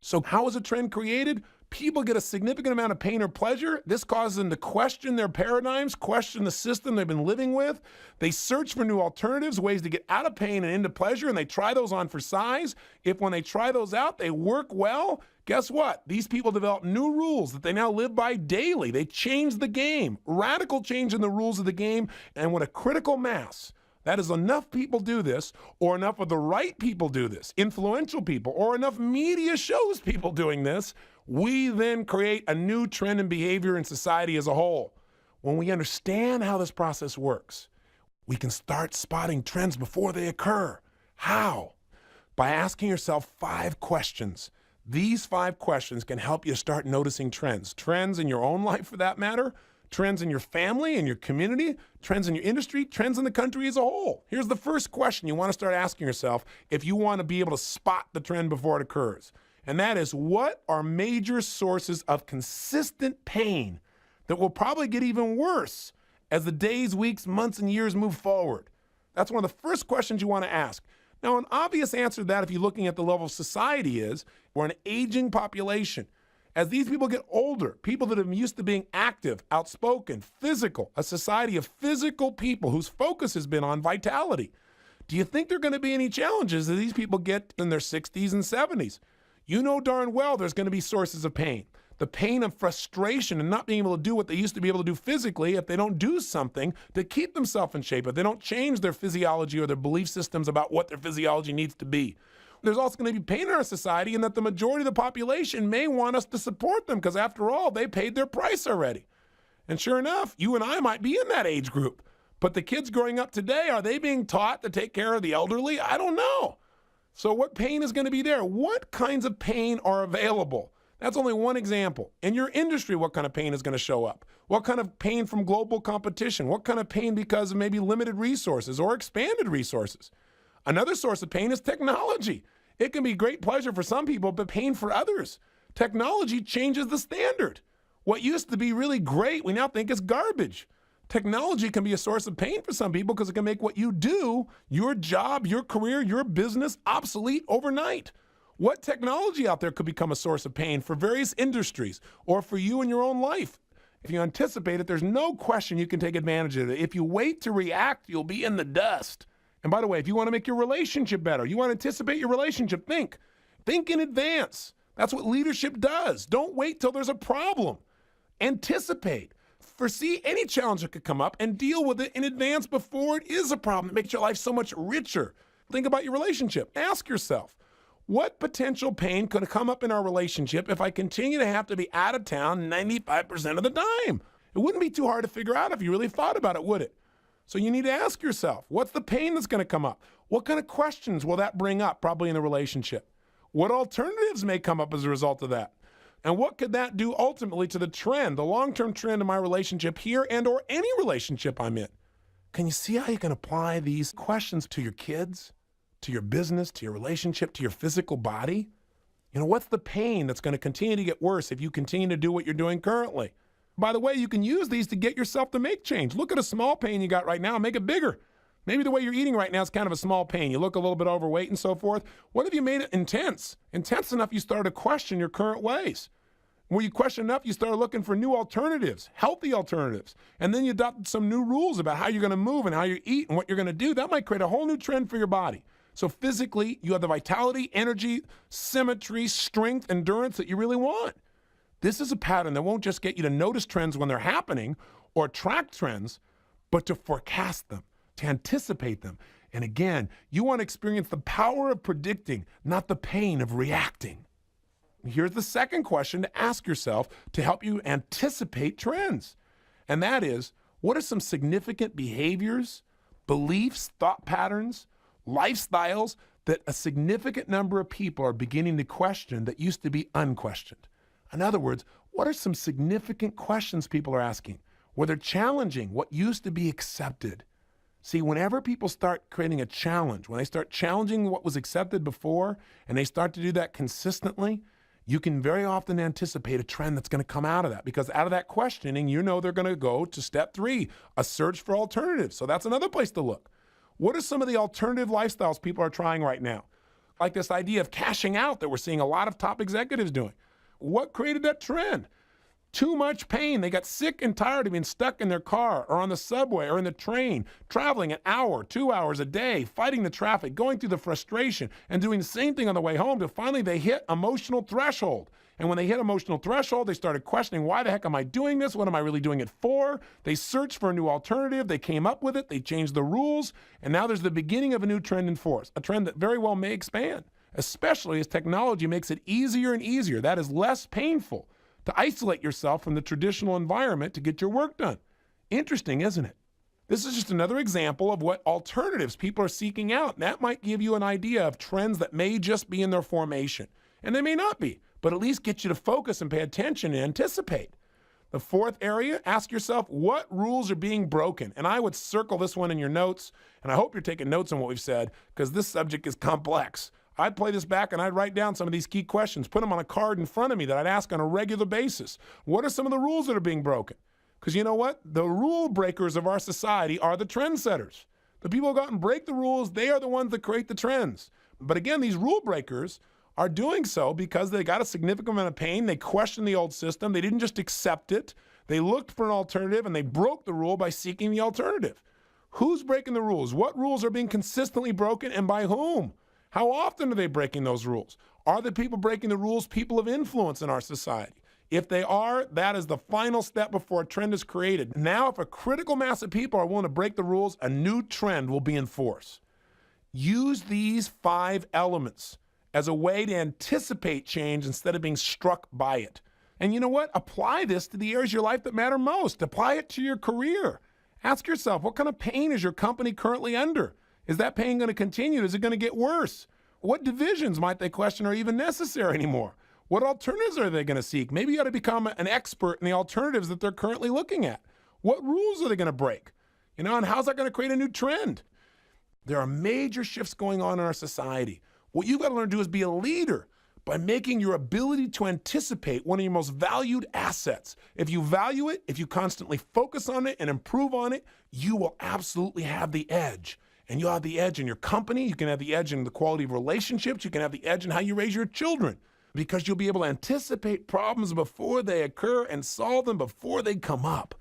So how is a trend created? People get a significant amount of pain or pleasure. This causes them to question their paradigms, question the system they've been living with. They search for new alternatives, ways to get out of pain and into pleasure, and they try those on for size. If when they try those out, they work well, guess what? These people develop new rules that they now live by daily. They change the game, radical change in the rules of the game, and when a critical mass, that is, enough people do this, or enough of the right people do this, influential people, or enough media shows people doing this, we then create a new trend in behavior in society as a whole. When we understand how this process works, we can start spotting trends before they occur. How? By asking yourself 5 questions. These 5 questions can help you start noticing trends. Trends in your own life, for that matter, trends in your family, in your community, trends in your industry, trends in the country as a whole. Here's the first question you want to start asking yourself if you want to be able to spot the trend before it occurs. And that is, what are major sources of consistent pain that will probably get even worse as the days, weeks, months, and years move forward? That's one of the first questions you want to ask. Now, an obvious answer to that, if you're looking at the level of society, is we're an aging population. As these people get older, people that are used to being active, outspoken, physical, a society of physical people whose focus has been on vitality. Do you think there are going to be any challenges as these people get in their 60s and 70s? You know darn well there's going to be sources of pain. the pain of frustration and not being able to do what they used to be able to do physically if they don't do something to keep themselves in shape, if they don't change their physiology or their belief systems about what their physiology needs to be. There's also going to be pain in our society in that the majority of the population may want us to support them because, after all, they paid their price already. And sure enough, you and I might be in that age group. But the kids growing up today, are they being taught to take care of the elderly? I don't know. So what pain is going to be there? What kinds of pain are available? That's only one example. In your industry, what kind of pain is going to show up? What kind of pain from global competition? What kind of pain because of maybe limited resources or expanded resources? Another source of pain is technology. It can be great pleasure for some people, but pain for others. Technology changes the standard. What used to be really great, we now think is garbage. Technology can be a source of pain for some people because it can make what you do, your job, your career, your business, obsolete overnight. What technology out there could become a source of pain for various industries or for you in your own life? If you anticipate it, there's no question you can take advantage of it. If you wait to react, you'll be in the dust. And by the way, if you want to make your relationship better, you want to anticipate your relationship, think in advance. That's what leadership does. Don't wait till there's a problem. Anticipate. Foresee any challenge that could come up and deal with it in advance before it is a problem. It makes your life so much richer. Think about your relationship. Ask yourself, what potential pain could come up in our relationship if I continue to have to be out of town 95% of the time? It wouldn't be too hard to figure out if you really thought about it, would it? So you need to ask yourself, what's the pain that's going to come up? What kind of questions will that bring up probably in the relationship? What alternatives may come up as a result of that? And what could that do ultimately to the trend, the long-term trend in my relationship here and or any relationship I'm in? Can you see how you can apply these questions to your kids, to your business, to your relationship, to your physical body? You know, what's the pain that's going to continue to get worse if you continue to do what you're doing currently? By the way, you can use these to get yourself to make change. Look at a small pain you got right now and make it bigger. Maybe the way you're eating right now is kind of a small pain. You look a little bit overweight and so forth. What if you made it intense? Intense enough you start to question your current ways. When you question enough, you start looking for new alternatives, healthy alternatives. And then you adopt some new rules about how you're going to move and how you eat and what you're going to do. That might create a whole new trend for your body. So physically, you have the vitality, energy, symmetry, strength, endurance that you really want. This is a pattern that won't just get you to notice trends when they're happening or track trends, but to forecast them, to anticipate them. And again, you want to experience the power of predicting, not the pain of reacting. Here's the second question to ask yourself to help you anticipate trends. And that is, what are some significant behaviors, beliefs, thought patterns, lifestyles that a significant number of people are beginning to question that used to be unquestioned? In other words, what are some significant questions people are asking where they're challenging what used to be accepted? See, whenever people start creating a challenge, when they start challenging what was accepted before, and they start to do that consistently, you can very often anticipate a trend that's going to come out of that, because out of that questioning, you know they're going to go to step 3, a search for alternatives. So that's another place to look. What are some of the alternative lifestyles people are trying right now? Like this idea of cashing out that we're seeing a lot of top executives doing. What created that trend? Too much pain. They got sick and tired of being stuck in their car or on the subway or in the train, traveling an hour, 2 hours a day, fighting the traffic, going through the frustration, and doing the same thing on the way home till finally they hit emotional threshold. And when they hit emotional threshold, they started questioning, why the heck am I doing this? What am I really doing it for? They searched for a new alternative. They came up with it. They changed the rules. And now there's the beginning of a new trend in force, a trend that very well may expand, especially as technology makes it easier and easier. That is less painful to isolate yourself from the traditional environment to get your work done. Interesting, isn't it? This is just another example of what alternatives people are seeking out. And that might give you an idea of trends that may just be in their formation. And they may not be, but at least get you to focus and pay attention and anticipate. The fourth area, ask yourself, what rules are being broken? And I would circle this one in your notes, and I hope you're taking notes on what we've said, because this subject is complex. I'd play this back and I'd write down some of these key questions, put them on a card in front of me that I'd ask on a regular basis. What are some of the rules that are being broken? Because you know what? The rule breakers of our society are the trendsetters. The people who go out and break the rules, they are the ones that create the trends. But again, these rule breakers are doing so because they got a significant amount of pain. They questioned the old system. They didn't just accept it. They looked for an alternative and they broke the rule by seeking the alternative. Who's breaking the rules? What rules are being consistently broken and by whom? How often are they breaking those rules? Are the people breaking the rules people of influence in our society? If they are, that is the final step before a trend is created. Now, if a critical mass of people are willing to break the rules, a new trend will be in force. Use these 5 elements as a way to anticipate change instead of being struck by it. And you know what? Apply this to the areas of your life that matter most. Apply it to your career. Ask yourself, what kind of pain is your company currently under? Is that pain going to continue? Is it going to get worse? What divisions might they question are even necessary anymore? What alternatives are they going to seek? Maybe you ought to become an expert in the alternatives that they're currently looking at. What rules are they going to break? And how's that going to create a new trend? There are major shifts going on in our society. What you've got to learn to do is be a leader by making your ability to anticipate one of your most valued assets. If you value it, if you constantly focus on it and improve on it, you will absolutely have the edge. And you'll have the edge in your company. You can have the edge in the quality of relationships. You can have the edge in how you raise your children, because you'll be able to anticipate problems before they occur and solve them before they come up.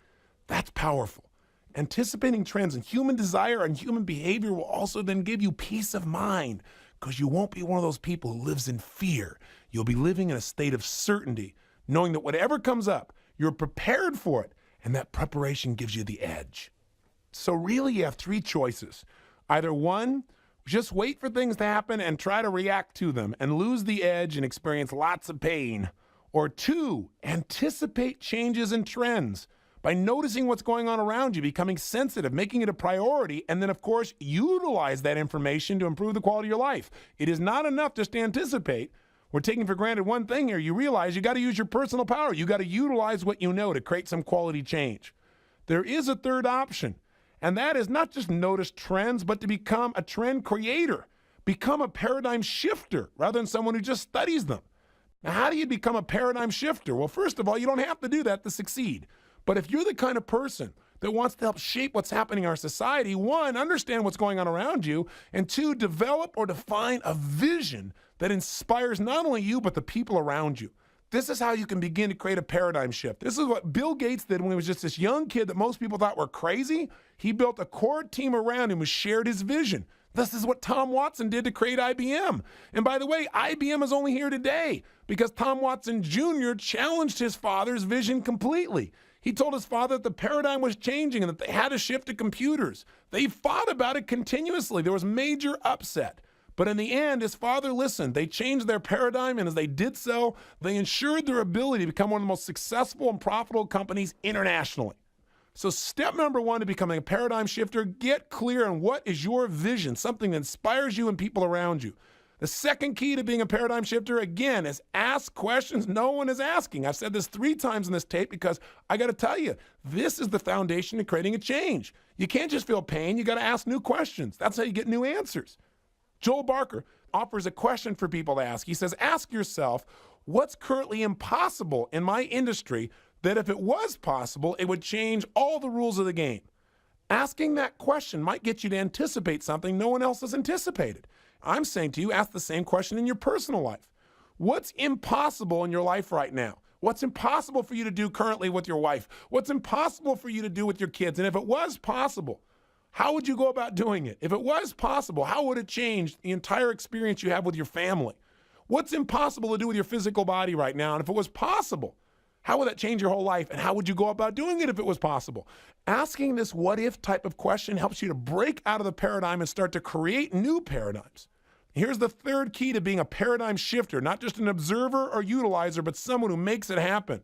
That's powerful. Anticipating trends in human desire and human behavior will also then give you peace of mind, because you won't be one of those people who lives in fear. You'll be living in a state of certainty, knowing that whatever comes up, you're prepared for it, and that preparation gives you the edge. So really, you have 3 choices. Either 1, just wait for things to happen and try to react to them and lose the edge and experience lots of pain. Or 2, anticipate changes and trends by noticing what's going on around you, becoming sensitive, making it a priority, and then, of course, utilize that information to improve the quality of your life. It is not enough just to anticipate. We're taking for granted one thing here. You realize you got to use your personal power. You got to utilize what you know to create some quality change. There is a 3rd option, and that is not just notice trends, but to become a trend creator, become a paradigm shifter rather than someone who just studies them. Now, how do you become a paradigm shifter? Well, first of all, you don't have to do that to succeed. But if you're the kind of person that wants to help shape what's happening in our society, 1, understand what's going on around you, and 2, develop or define a vision that inspires not only you, but the people around you. This is how you can begin to create a paradigm shift. This is what Bill Gates did when he was just this young kid that most people thought were crazy. He built a core team around him who shared his vision. This is what Tom Watson did to create IBM. And by the way, IBM is only here today because Tom Watson Jr. challenged his father's vision completely. He told his father that the paradigm was changing and that they had to shift to computers. They fought about it continuously. There was major upset. But in the end, his father listened. They changed their paradigm, and as they did so, they ensured their ability to become one of the most successful and profitable companies internationally. So step number 1 to becoming a paradigm shifter, get clear on what is your vision, something that inspires you and people around you. The second key to being a paradigm shifter, again, is ask questions no one is asking. I've said this 3 times in this tape because I got to tell you, this is the foundation to creating a change. You can't just feel pain. You got to ask new questions. That's how you get new answers. Joel Barker offers a question for people to ask. He says, ask yourself, what's currently impossible in my industry that if it was possible, it would change all the rules of the game? Asking that question might get you to anticipate something no one else has anticipated. I'm saying to you, ask the same question in your personal life. What's impossible in your life right now? What's impossible for you to do currently with your wife? What's impossible for you to do with your kids? And if it was possible, how would you go about doing it? If it was possible, how would it change the entire experience you have with your family? What's impossible to do with your physical body right now? And if it was possible, how would that change your whole life? And how would you go about doing it if it was possible? Asking this what if type of question helps you to break out of the paradigm and start to create new paradigms. Here's the 3rd key to being a paradigm shifter, not just an observer or utilizer, but someone who makes it happen.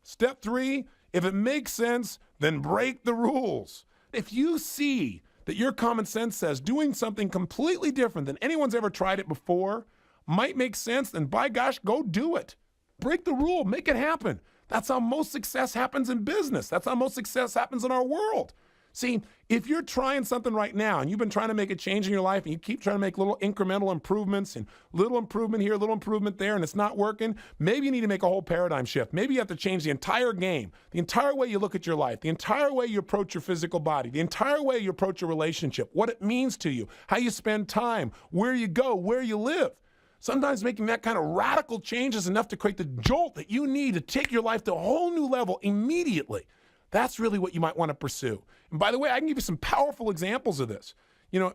Step 3, if it makes sense, then break the rules. If you see that your common sense says doing something completely different than anyone's ever tried it before might make sense, then by gosh, go do it. Break the rule, make it happen. That's how most success happens in business. That's how most success happens in our world. See, if you're trying something right now and you've been trying to make a change in your life and you keep trying to make little incremental improvements and little improvement here, little improvement there, and it's not working, maybe you need to make a whole paradigm shift. Maybe you have to change the entire game, the entire way you look at your life, the entire way you approach your physical body, the entire way you approach your relationship, what it means to you, how you spend time, where you go, where you live. Sometimes making that kind of radical change is enough to create the jolt that you need to take your life to a whole new level immediately. That's really what you might want to pursue. And by the way, I can give you some powerful examples of this.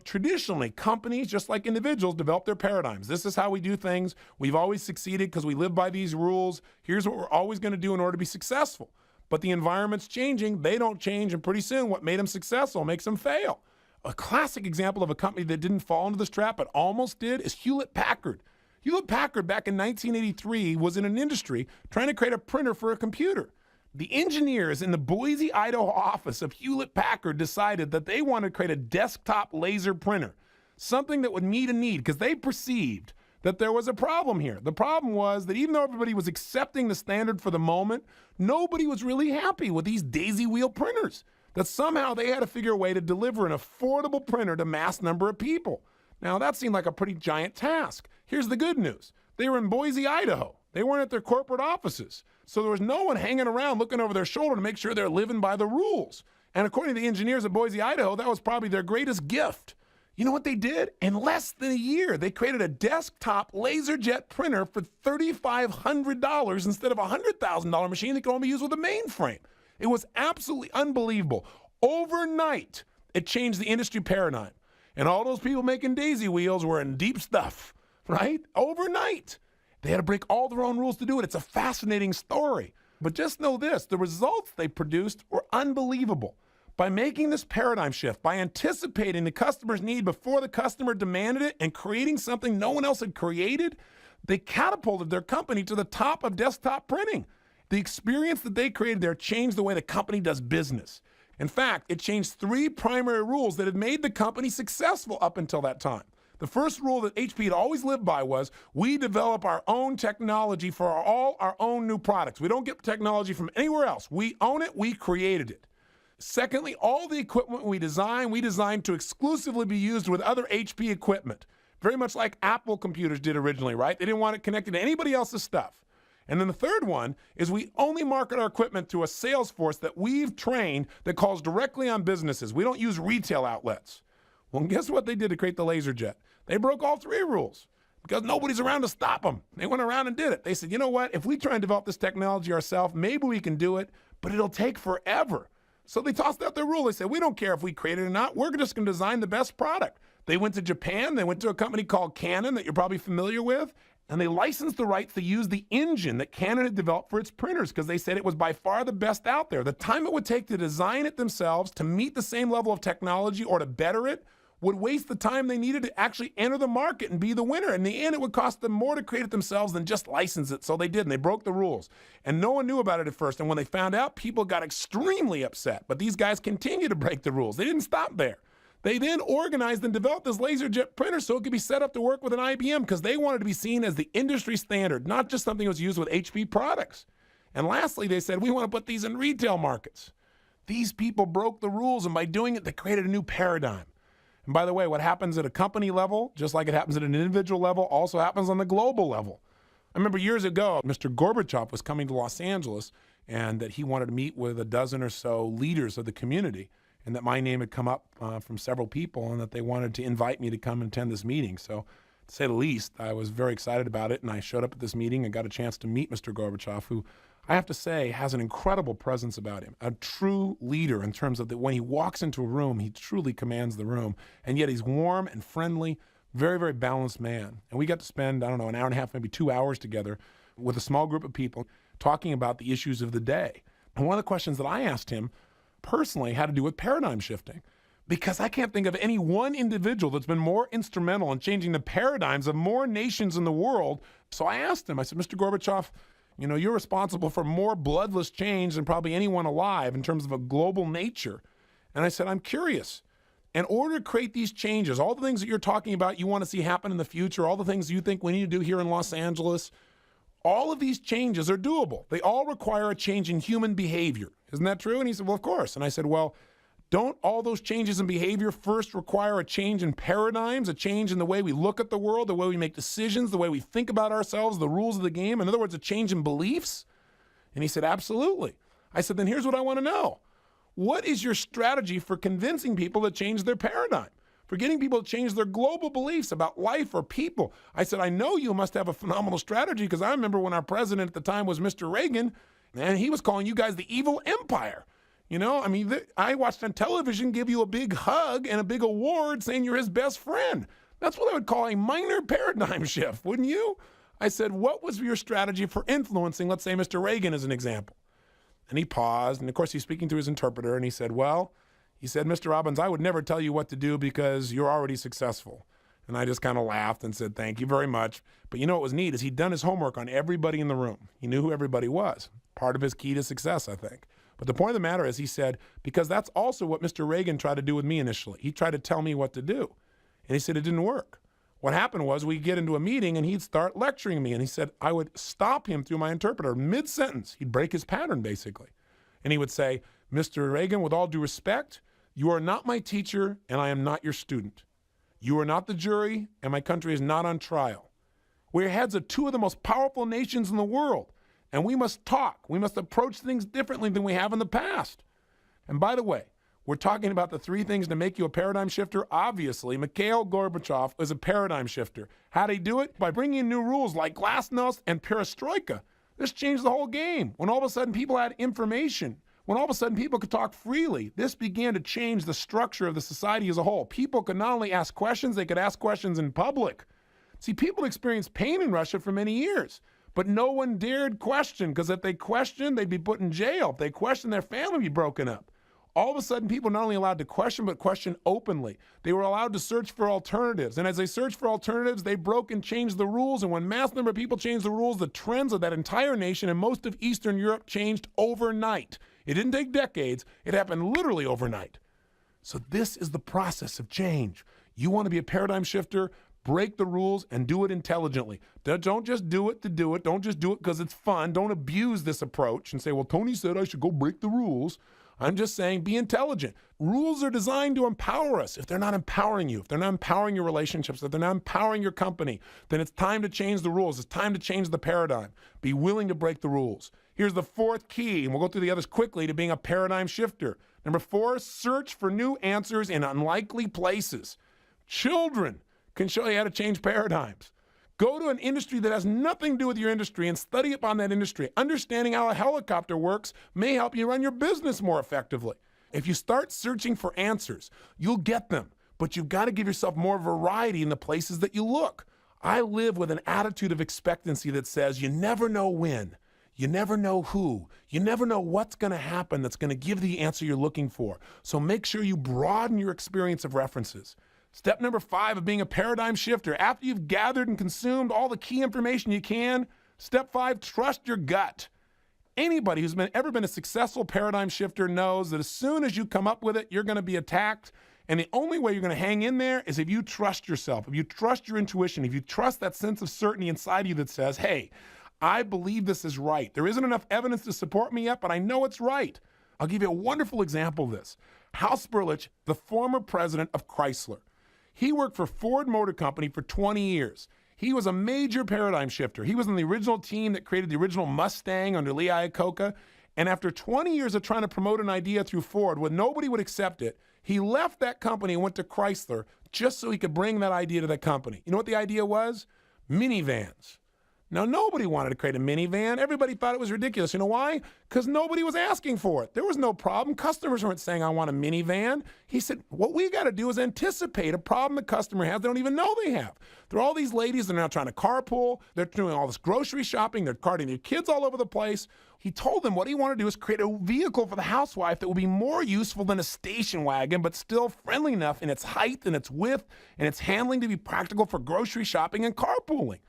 Traditionally, companies, just like individuals, develop their paradigms. This is how we do things. We've always succeeded because we live by these rules. Here's what we're always going to do in order to be successful. But the environment's changing. They don't change. And pretty soon, what made them successful makes them fail. A classic example of a company that didn't fall into this trap but almost did is Hewlett-Packard. Hewlett-Packard back in 1983 was in an industry trying to create a printer for a computer. The engineers in the Boise, Idaho office of Hewlett-Packard decided that they wanted to create a desktop laser printer, something that would meet a need because they perceived that there was a problem here. The problem was that even though everybody was accepting the standard for the moment, nobody was really happy with these daisy wheel printers, that somehow they had to figure a way to deliver an affordable printer to mass number of people. Now, that seemed like a pretty giant task. Here's the good news. They were in Boise, Idaho. They weren't at their corporate offices. So there was no one hanging around looking over their shoulder to make sure they're living by the rules. And according to the engineers at Boise, Idaho, that was probably their greatest gift. You know what they did? In less than a year, they created a desktop laserjet printer for $3,500 instead of a $100,000 machine that could only be used with a mainframe. It was absolutely unbelievable. Overnight, it changed the industry paradigm. And all those people making daisy wheels were in deep stuff, right? Overnight. They had to break all their own rules to do it. It's a fascinating story. But just know this, the results they produced were unbelievable. By making this paradigm shift, by anticipating the customer's need before the customer demanded it and creating something no one else had created, they catapulted their company to the top of desktop printing. The experience that they created there changed the way the company does business. In fact, it changed 3 primary rules that had made the company successful up until that time. The first rule that HP had always lived by was, we develop our own technology for all our own new products. We don't get technology from anywhere else. We own it, we created it. Secondly, all the equipment we design to exclusively be used with other HP equipment. Very much like Apple computers did originally, right? They didn't want it connected to anybody else's stuff. And then the third one is we only market our equipment through a sales force that we've trained that calls directly on businesses. We don't use retail outlets. Well, guess what they did to create the LaserJet? They broke all 3 rules because nobody's around to stop them. They went around and did it. They said, you know what? If we try and develop this technology ourselves, maybe we can do it, but it'll take forever. So they tossed out their rule. They said, we don't care if we create it or not. We're just going to design the best product. They went to Japan. They went to a company called Canon that you're probably familiar with, and they licensed the rights to use the engine that Canon had developed for its printers because they said it was by far the best out there. The time it would take to design it themselves to meet the same level of technology or to better it would waste the time they needed to actually enter the market and be the winner. In the end, it would cost them more to create it themselves than just license it. So they did, and they broke the rules. And no one knew about it at first. And when they found out, people got extremely upset. But these guys continued to break the rules. They didn't stop there. They then organized and developed this LaserJet printer so it could be set up to work with an IBM because they wanted to be seen as the industry standard, not just something that was used with HP products. And lastly, they said, we want to put these in retail markets. These people broke the rules, and by doing it, they created a new paradigm. And by the way, what happens at a company level, just like it happens at an individual level, also happens on the global level. I remember years ago, Mr. Gorbachev was coming to Los Angeles, and that he wanted to meet with a dozen or so leaders of the community, and that my name had come up from several people, and that they wanted to invite me to come and attend this meeting. So, to say the least, I was very excited about it, and I showed up at this meeting and got a chance to meet Mr. Gorbachev, who I have to say has an incredible presence about him, a true leader in terms of that when he walks into a room, he truly commands the room, and yet he's warm and friendly, very, very balanced man. And we got to spend, an hour and a half, maybe 2 hours together with a small group of people talking about the issues of the day. And one of the questions that I asked him personally had to do with paradigm shifting, because I can't think of any one individual that's been more instrumental in changing the paradigms of more nations in the world. So I asked him, I said, Mr. Gorbachev, you're responsible for more bloodless change than probably anyone alive in terms of a global nature. And I said, I'm curious. In order to create these changes, all the things that you're talking about you want to see happen in the future, all the things you think we need to do here in Los Angeles, all of these changes are doable. They all require a change in human behavior. Isn't that true? And he said, well, of course. And I said, well, don't all those changes in behavior first require a change in paradigms, a change in the way we look at the world, the way we make decisions, the way we think about ourselves, the rules of the game? In other words, a change in beliefs? And he said, absolutely. I said, then here's what I want to know. What is your strategy for convincing people to change their paradigm, for getting people to change their global beliefs about life or people? I said, I know you must have a phenomenal strategy, because I remember when our president at the time was Mr. Reagan, and he was calling you guys the evil empire. You know, I mean, I watched on television give you a big hug and a big award saying you're his best friend. That's what I would call a minor paradigm shift, wouldn't you? I said, what was your strategy for influencing, let's say, Mr. Reagan as an example? And he paused, and of course he's speaking to his interpreter, and he said, Mr. Robbins, I would never tell you what to do because you're already successful. And I just kind of laughed and said, thank you very much. But you know what was neat is he'd done his homework on everybody in the room. He knew who everybody was. Part of his key to success, I think. But the point of the matter is, he said, because that's also what Mr. Reagan tried to do with me initially. He tried to tell me what to do. And he said it didn't work. What happened was we'd get into a meeting and he'd start lecturing me. And he said I would stop him through my interpreter mid-sentence. He'd break his pattern, basically. And he would say, Mr. Reagan, with all due respect, you are not my teacher and I am not your student. You are not the jury and my country is not on trial. We're heads of two of the most powerful nations in the world. And we must talk. We must approach things differently than we have in the past. And by the way, we're talking about the 3 things to make you a paradigm shifter. Obviously, Mikhail Gorbachev is a paradigm shifter. How did he do it? By bringing in new rules like glasnost and perestroika. This changed the whole game. When all of a sudden people had information, when all of a sudden people could talk freely, this began to change the structure of the society as a whole. People could not only ask questions, they could ask questions in public. See, people experienced pain in Russia for many years, but no one dared question, because if they questioned, they'd be put in jail. If they questioned, their family would be broken up. All of a sudden, people not only allowed to question, but question openly. They were allowed to search for alternatives. And as they searched for alternatives, they broke and changed the rules. And when mass number of people changed the rules, the trends of that entire nation and most of Eastern Europe changed overnight. It didn't take decades. It happened literally overnight. So this is the process of change. You want to be a paradigm shifter? Break the rules and do it intelligently. Don't just do it to do it. Don't just do it because it's fun. Don't abuse this approach and say, well, Tony said I should go break the rules. I'm just saying be intelligent. Rules are designed to empower us. If they're not empowering you, if they're not empowering your relationships, if they're not empowering your company, then it's time to change the rules. It's time to change the paradigm. Be willing to break the rules. Here's the 4th key, and we'll go through the others quickly, to being a paradigm shifter. Number 4, search for new answers in unlikely places. Children can show you how to change paradigms. Go to an industry that has nothing to do with your industry and study upon that industry. Understanding how a helicopter works may help you run your business more effectively. If you start searching for answers, you'll get them, but you've got to give yourself more variety in the places that you look. I live with an attitude of expectancy that says you never know when, you never know who, you never know what's going to happen that's going to give the answer you're looking for. So make sure you broaden your experience of references. Step number 5 of being a paradigm shifter. After you've gathered and consumed all the key information you can, step 5, trust your gut. Anybody who's ever been a successful paradigm shifter knows that as soon as you come up with it, you're going to be attacked. And the only way you're going to hang in there is if you trust yourself, if you trust your intuition, if you trust that sense of certainty inside you that says, hey, I believe this is right. There isn't enough evidence to support me yet, but I know it's right. I'll give you a wonderful example of this. Hal Sperlich, the former president of Chrysler. He worked for Ford Motor Company for 20 years. He was a major paradigm shifter. He was on the original team that created the original Mustang under Lee Iacocca. And after 20 years of trying to promote an idea through Ford, when nobody would accept it, he left that company and went to Chrysler just so he could bring that idea to that company. You know what the idea was? Minivans. Now, nobody wanted to create a minivan. Everybody thought it was ridiculous. You know why? Because nobody was asking for it. There was no problem. Customers weren't saying, I want a minivan. He said, what we got to do is anticipate a problem the customer has they don't even know they have. There are all these ladies, they're now trying to carpool. They're doing all this grocery shopping. They're carting their kids all over the place. He told them what he wanted to do is create a vehicle for the housewife that will be more useful than a station wagon, but still friendly enough in its height and its width and its handling to be practical for grocery shopping and carpooling.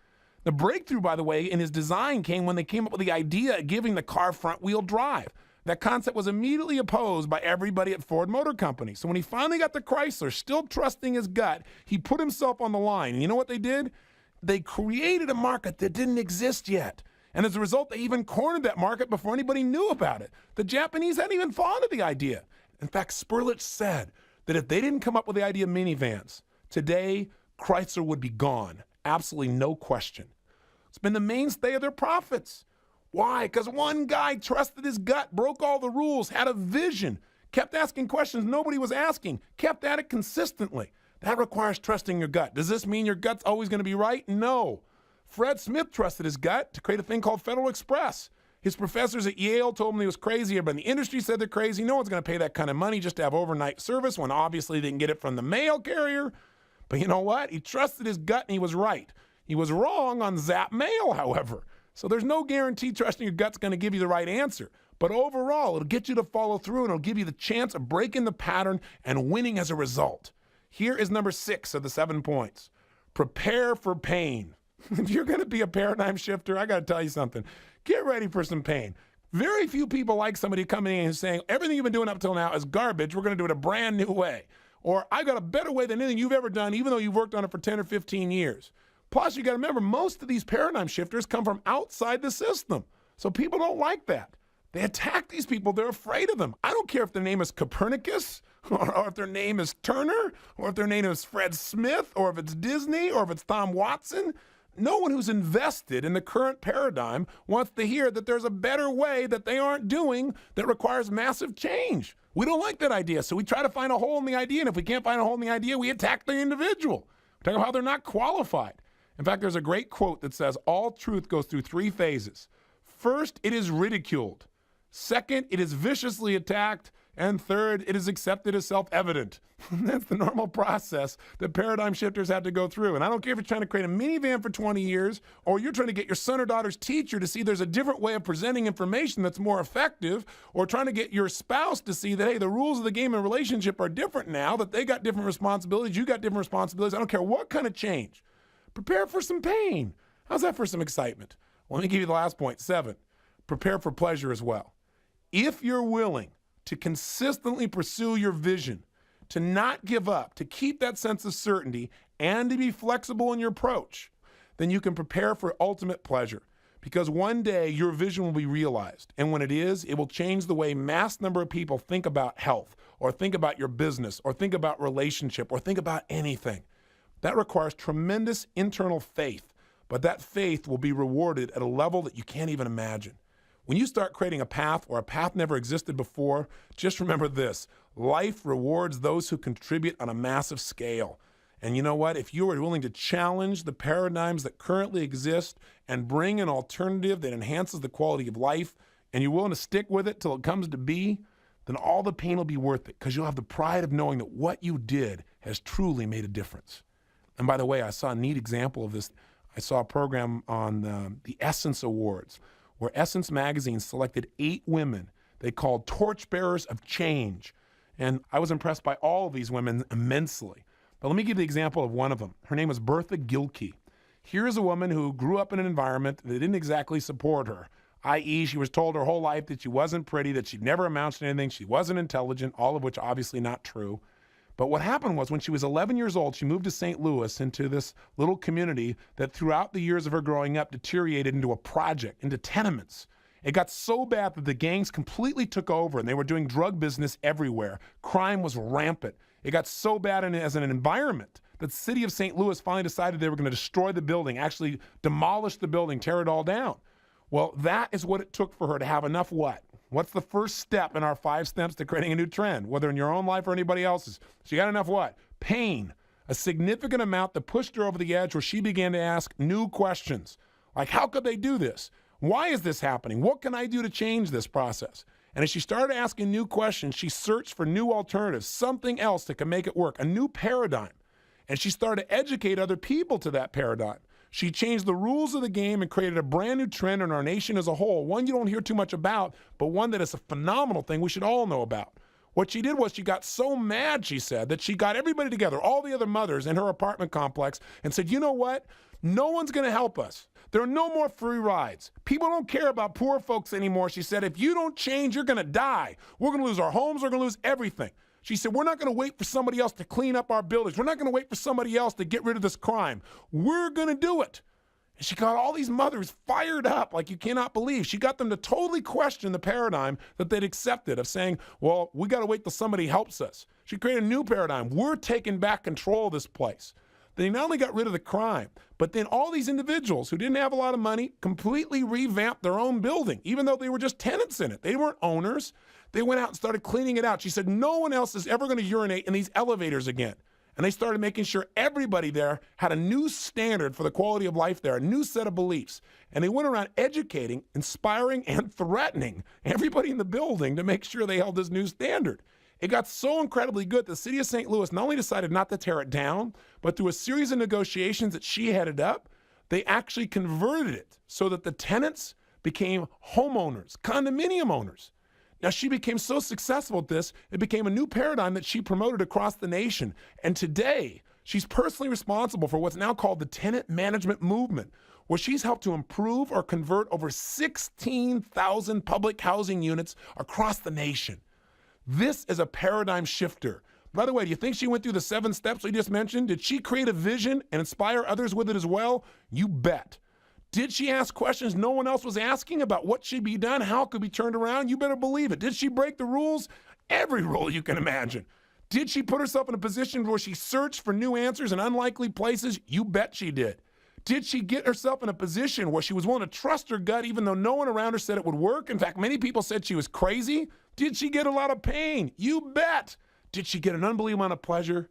The breakthrough, by the way, in his design came when they came up with the idea of giving the car front-wheel drive. That concept was immediately opposed by everybody at Ford Motor Company. So when he finally got to Chrysler, still trusting his gut, he put himself on the line. And you know what they did? They created a market that didn't exist yet. And as a result, they even cornered that market before anybody knew about it. The Japanese hadn't even thought of the idea. In fact, Sperlich said that if they didn't come up with the idea of minivans, today, Chrysler would be gone. Absolutely no question. It's been the mainstay of their profits. Why? Because one guy trusted his gut, broke all the rules, had a vision, kept asking questions nobody was asking, kept at it consistently. That requires trusting your gut. Does this mean your gut's always going to be right? No. Fred Smith trusted his gut to create a thing called Federal Express. His professors at Yale told him he was crazy. Everybody in the industry said they're crazy. No one's going to pay that kind of money just to have overnight service when obviously they can get it from the mail carrier. But you know what? He trusted his gut and he was right. He was wrong on Zap Mail, however. So there's no guarantee trusting your gut's going to give you the right answer. But overall, it'll get you to follow through and it'll give you the chance of breaking the pattern and winning as a result. Here is number 6 of the 7 points. Prepare for pain. If you're going to be a paradigm shifter, I got to tell you something. Get ready for some pain. Very few people like somebody coming in and saying, everything you've been doing up till now is garbage. We're going to do it a brand new way. Or I got a better way than anything you've ever done, even though you've worked on it for 10 or 15 years. Plus, you got to remember, most of these paradigm shifters come from outside the system. So people don't like that. They attack these people. They're afraid of them. I don't care if their name is Copernicus, or if their name is Turner, or if their name is Fred Smith, or if it's Disney, or if it's Tom Watson. No one who's invested in the current paradigm wants to hear that there's a better way that they aren't doing that requires massive change. We don't like that idea, so we try to find a hole in the idea, and if we can't find a hole in the idea, we attack the individual. We talk about how they're not qualified. In fact, there's a great quote that says, all truth goes through 3 phases. First, it is ridiculed. Second, it is viciously attacked. And third, it is accepted as self-evident. That's the normal process that paradigm shifters have to go through. And I don't care if you're trying to create a minivan for 20 years or you're trying to get your son or daughter's teacher to see there's a different way of presenting information that's more effective, or trying to get your spouse to see that, hey, the rules of the game and relationship are different now, that they got different responsibilities, you got different responsibilities. I don't care what kind of change. Prepare for some pain. How's that for some excitement? Well, let me give you the last point, 7. Prepare for pleasure as well. If you're willing to consistently pursue your vision, to not give up, to keep that sense of certainty, and to be flexible in your approach, then you can prepare for ultimate pleasure. Because one day your vision will be realized. And when it is, it will change the way mass number of people think about health, or think about your business, or think about relationship, or think about anything. That requires tremendous internal faith, but that faith will be rewarded at a level that you can't even imagine. When you start creating a path or a path never existed before, just remember this: life rewards those who contribute on a massive scale. And you know what? If you are willing to challenge the paradigms that currently exist and bring an alternative that enhances the quality of life, and you're willing to stick with it till it comes to be, then all the pain will be worth it, because you'll have the pride of knowing that what you did has truly made a difference. And by the way, I saw a neat example of this. I saw a program on the Essence Awards, where Essence Magazine selected 8 women they called torchbearers of change. And I was impressed by all of these women immensely. But let me give you the example of one of them. Her name is Bertha Gilkey. Here's a woman who grew up in an environment that didn't exactly support her, i.e. she was told her whole life that she wasn't pretty, that she'd never amount to anything, she wasn't intelligent, all of which obviously not true. But what happened was, when she was 11 years old, she moved to St. Louis, into this little community that throughout the years of her growing up deteriorated into a project, into tenements. It got so bad that the gangs completely took over and they were doing drug business everywhere. Crime was rampant. It got so bad as an environment that the city of St. Louis finally decided they were going to destroy the building, actually demolish the building, tear it all down. Well, that is what it took for her to have enough what? What's the first step in our 5 steps to creating a new trend, whether in your own life or anybody else's? She got enough what? Pain. A significant amount that pushed her over the edge, where she began to ask new questions. Like, how could they do this? Why is this happening? What can I do to change this process? And as she started asking new questions, she searched for new alternatives, something else that can make it work, a new paradigm. And she started to educate other people to that paradigm. She changed the rules of the game and created a brand new trend in our nation as a whole, one you don't hear too much about, but one that is a phenomenal thing we should all know about. What she did was she got so mad, she said, that she got everybody together, all the other mothers in her apartment complex, and said, you know what? No one's going to help us. There are no more free rides. People don't care about poor folks anymore. She said, if you don't change, you're going to die. We're going to lose our homes. We're going to lose everything. She said, we're not going to wait for somebody else to clean up our buildings. We're not going to wait for somebody else to get rid of this crime. We're going to do it. And she got all these mothers fired up like you cannot believe. She got them to totally question the paradigm that they'd accepted of saying, well, we got to wait till somebody helps us. She created a new paradigm. We're taking back control of this place. They not only got rid of the crime, but then all these individuals who didn't have a lot of money completely revamped their own building, even though they were just tenants in it. They weren't owners. They went out and started cleaning it out. She said, no one else is ever going to urinate in these elevators again. And they started making sure everybody there had a new standard for the quality of life there, a new set of beliefs. And they went around educating, inspiring, and threatening everybody in the building to make sure they held this new standard. It got so incredibly good, the city of St. Louis not only decided not to tear it down, but through a series of negotiations that she headed up, they actually converted it so that the tenants became homeowners, condominium owners. Now, she became so successful at this, it became a new paradigm that she promoted across the nation. And today, she's personally responsible for what's now called the tenant management movement, where she's helped to improve or convert over 16,000 public housing units across the nation. This is a paradigm shifter. By the way, do you think she went through the 7 steps we just mentioned? Did she create a vision and inspire others with it as well? You bet. Did she ask questions no one else was asking about what should be done, how it could be turned around? You better believe it. Did she break the rules? Every rule you can imagine. Did she put herself in a position where she searched for new answers in unlikely places? You bet she did. Did she get herself in a position where she was willing to trust her gut even though no one around her said it would work? In fact, many people said she was crazy. Did she get a lot of pain? You bet. Did she get an unbelievable amount of pleasure?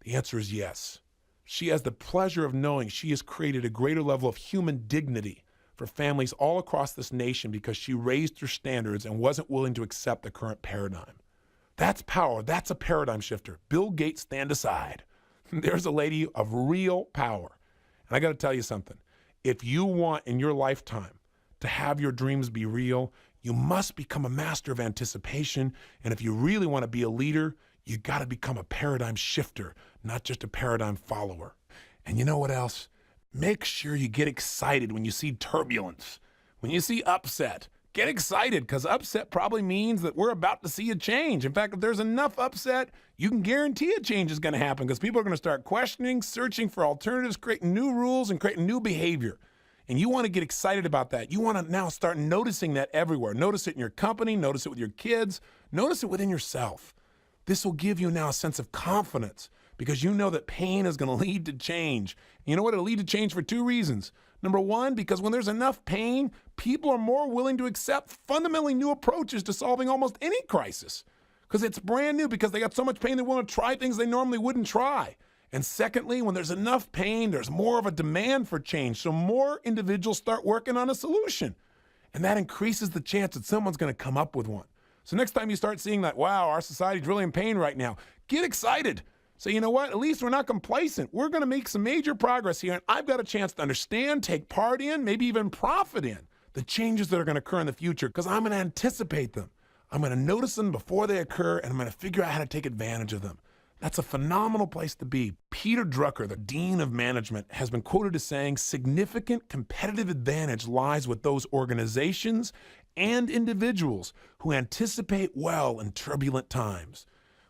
The answer is yes. She has the pleasure of knowing she has created a greater level of human dignity for families all across this nation because she raised her standards and wasn't willing to accept the current paradigm. That's power. That's a paradigm shifter. Bill Gates, stand aside. There's a lady of real power. And I got to tell you something. If you want in your lifetime to have your dreams be real, you must become a master of anticipation. And if you really want to be a leader, you got to become a paradigm shifter, not just a paradigm follower. And you know what else? Make sure you get excited when you see turbulence, when you see upset. Get excited, because upset probably means that we're about to see a change. In fact, if there's enough upset, you can guarantee a change is going to happen because people are going to start questioning, searching for alternatives, creating new rules, and creating new behavior. And you want to get excited about that. You want to now start noticing that everywhere. Notice it in your company, notice it with your kids, notice it within yourself. This will give you now a sense of confidence because you know that pain is going to lead to change. You know what? It'll lead to change for 2 reasons. Number 1, because when there's enough pain, people are more willing to accept fundamentally new approaches to solving almost any crisis because it's brand new, because they got so much pain they want to try things they normally wouldn't try. And secondly, when there's enough pain, there's more of a demand for change. So more individuals start working on a solution. And that increases the chance that someone's going to come up with one. So next time you start seeing that, wow, our society's really in pain right now, get excited. Say, you know what? At least we're not complacent. We're going to make some major progress here. And I've got a chance to understand, take part in, maybe even profit in the changes that are going to occur in the future because I'm going to anticipate them. I'm going to notice them before they occur, and I'm going to figure out how to take advantage of them. That's a phenomenal place to be. Peter Drucker, the Dean of Management, has been quoted as saying, significant competitive advantage lies with those organizations and individuals who anticipate well in turbulent times.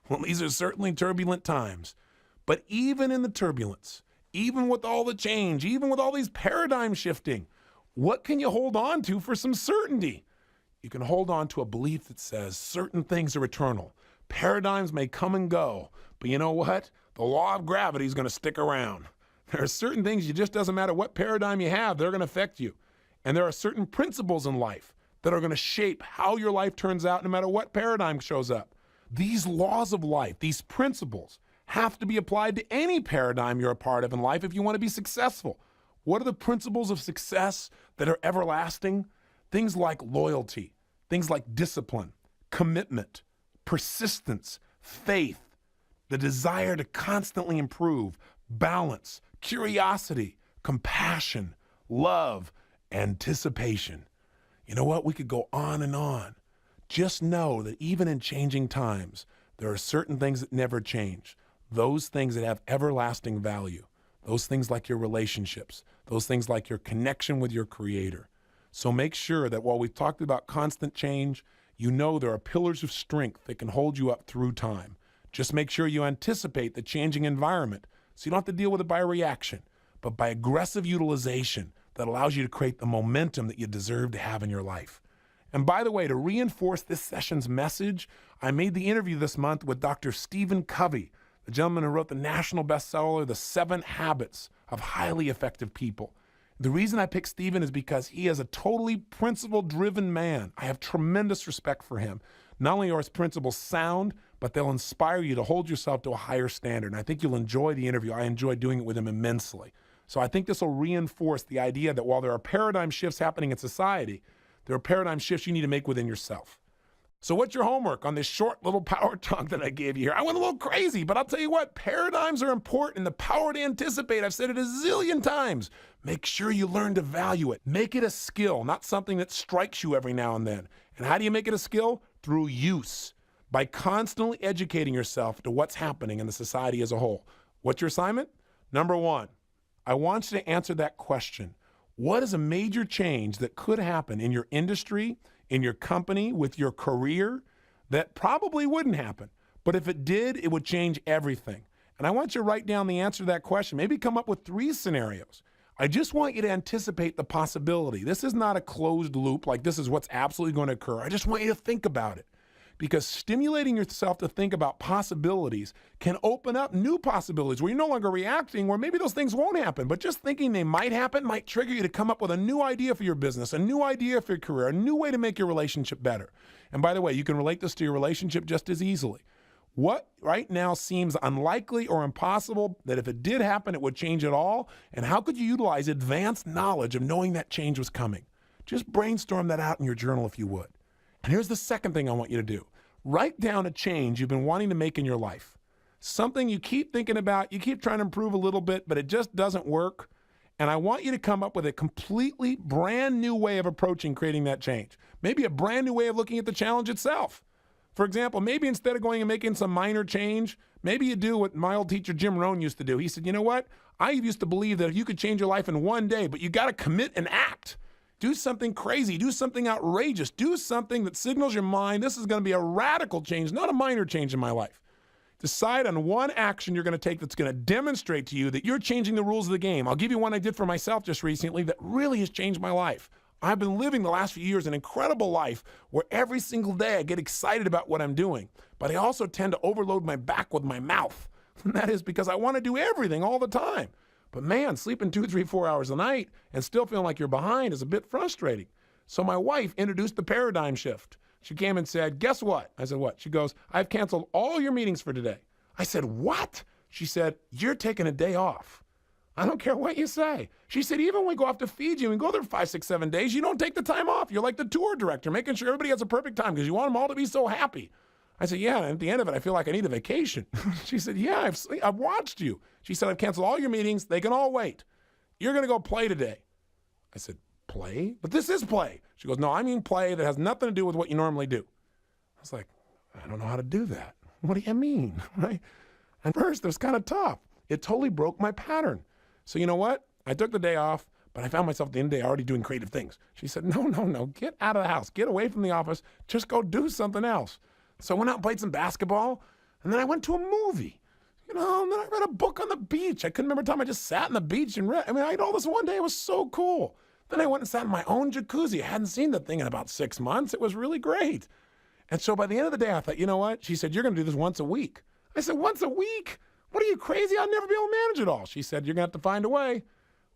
Well, these are certainly turbulent times. But even in the turbulence, even with all the change, even with all these paradigm shifting, what can you hold on to for some certainty? You can hold on to a belief that says certain things are eternal. Paradigms may come and go, but you know what? The law of gravity is going to stick around. There are certain things you just doesn't matter what paradigm you have, they're going to affect you. And there are certain principles in life that are going to shape how your life turns out no matter what paradigm shows up. These laws of life, these principles, have to be applied to any paradigm you're a part of in life if you want to be successful. What are the principles of success that are everlasting? Things like loyalty, things like discipline, commitment, persistence, faith, the desire to constantly improve, balance, curiosity, compassion, love, anticipation. You know what? We could go on and on. Just know that even in changing times, there are certain things that never change. Those things that have everlasting value. Those things like your relationships. Those things like your connection with your Creator. So make sure that while we've talked about constant change, you know there are pillars of strength that can hold you up through time. Just make sure you anticipate the changing environment so you don't have to deal with it by reaction, but by aggressive utilization that allows you to create the momentum that you deserve to have in your life. And by the way, to reinforce this session's message, I made the interview this month with Dr. Stephen Covey, the gentleman who wrote the national bestseller, The 7 Habits of Highly Effective People. The reason I picked Stephen is because he is a totally principle-driven man. I have tremendous respect for him. Not only are his principles sound, but they'll inspire you to hold yourself to a higher standard. And I think you'll enjoy the interview. I enjoy doing it with him immensely. So I think this will reinforce the idea that while there are paradigm shifts happening in society, there are paradigm shifts you need to make within yourself. So what's your homework on this short little power talk that I gave you here? I went a little crazy, but I'll tell you what, paradigms are important and the power to anticipate. I've said it a zillion times. Make sure you learn to value it. Make it a skill, not something that strikes you every now and then. And how do you make it a skill? Through use, by constantly educating yourself to what's happening in the society as a whole. What's your assignment? Number one, I want you to answer that question. What is a major change that could happen in your industry, in your company, with your career, that probably wouldn't happen? But if it did, it would change everything. And I want you to write down the answer to that question. Maybe come up with 3 scenarios. I just want you to anticipate the possibility. This is not a closed loop, like this is what's absolutely going to occur. I just want you to think about it. Because stimulating yourself to think about possibilities can open up new possibilities where you're no longer reacting, where maybe those things won't happen, but just thinking they might happen might trigger you to come up with a new idea for your business, a new idea for your career, a new way to make your relationship better. And by the way, you can relate this to your relationship just as easily. What right now seems unlikely or impossible that if it did happen, it would change it all? And how could you utilize advanced knowledge of knowing that change was coming? Just brainstorm that out in your journal if you would. And here's the second thing I want you to do. Write down a change you've been wanting to make in your life. Something you keep thinking about, you keep trying to improve a little bit, but it just doesn't work. And I want you to come up with a completely brand new way of approaching creating that change. Maybe a brand new way of looking at the challenge itself. For example, maybe instead of going and making some minor change, maybe you do what my old teacher Jim Rohn used to do. He said, you know what? I used to believe that if you could change your life in one day, but you got to commit and act. Do something crazy, do something outrageous, do something that signals your mind, this is going to be a radical change, not a minor change in my life. Decide on one action you're going to take that's going to demonstrate to you that you're changing the rules of the game. I'll give you one I did for myself just recently that really has changed my life. I've been living the last few years an incredible life where every single day I get excited about what I'm doing, but I also tend to overload my back with my mouth. And that is because I want to do everything all the time. But man, sleeping 2, 3, 4 hours a night and still feeling like you're behind is a bit frustrating. So my wife introduced the paradigm shift. She came and said, guess what? I said, what? She goes, I've canceled all your meetings for today. I said, what? She said, you're taking a day off. I don't care what you say. She said, even when we go off to Fiji and we go there 5, 6, 7 days, you don't take the time off. You're like the tour director, making sure everybody has a perfect time because you want them all to be so happy. I said, yeah, and at the end of it, I feel like I need a vacation. She said, yeah, I've watched you. She said, I've canceled all your meetings. They can all wait. You're going to go play today. I said, play? But this is play. She goes, no, I mean play that has nothing to do with what you normally do. I was like, I don't know how to do that. What do you mean? Right? At first, it was kind of tough. It totally broke my pattern. So you know what? I took the day off, but I found myself at the end of the day already doing creative things. She said, no, get out of the house. Get away from the office. Just go do something else. So I went out and played some basketball, and then I went to a movie. And then I read a book on the beach. I couldn't remember time I just sat on the beach and read. I had all this one day. It was so cool. Then I went and sat in my own jacuzzi. I hadn't seen the thing in about 6 months. It was really great. And so by the end of the day, I thought, you know what? She said, you're going to do this once a week. I said, once a week? What are you, crazy? I'll never be able to manage it all. She said, you're going to have to find a way.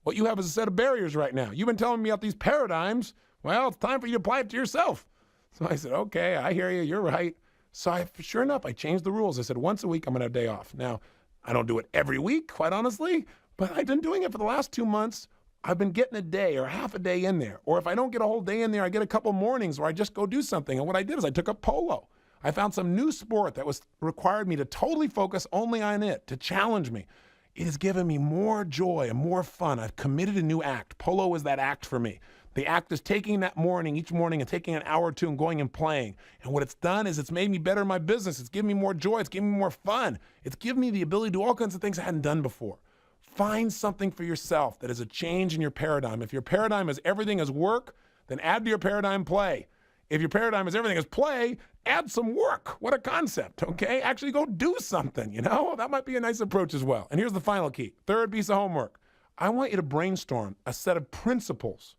What you have is a set of barriers right now. You've been telling me about these paradigms. Well, it's time for you to apply it to yourself. So I said, okay, I hear you. You're right. So sure enough, I changed the rules. I said, once a week, I'm going to have a day off. Now, I don't do it every week, quite honestly, but I've been doing it for the last 2 months. I've been getting a day or half a day in there. Or if I don't get a whole day in there, I get a couple mornings where I just go do something. And what I did is I took up polo. I found some new sport that required me to totally focus only on it, to challenge me. It has given me more joy and more fun. I've committed a new act. Polo is that act for me. The act is taking that morning, each morning, and taking an hour or two and going and playing. And what it's done is it's made me better in my business. It's given me more joy. It's given me more fun. It's given me the ability to do all kinds of things I hadn't done before. Find something for yourself that is a change in your paradigm. If your paradigm is everything is work, then add to your paradigm play. If your paradigm is everything is play, add some work. What a concept, okay? Actually go do something, That might be a nice approach as well. And here's the final key. Third piece of homework. I want you to brainstorm a set of principles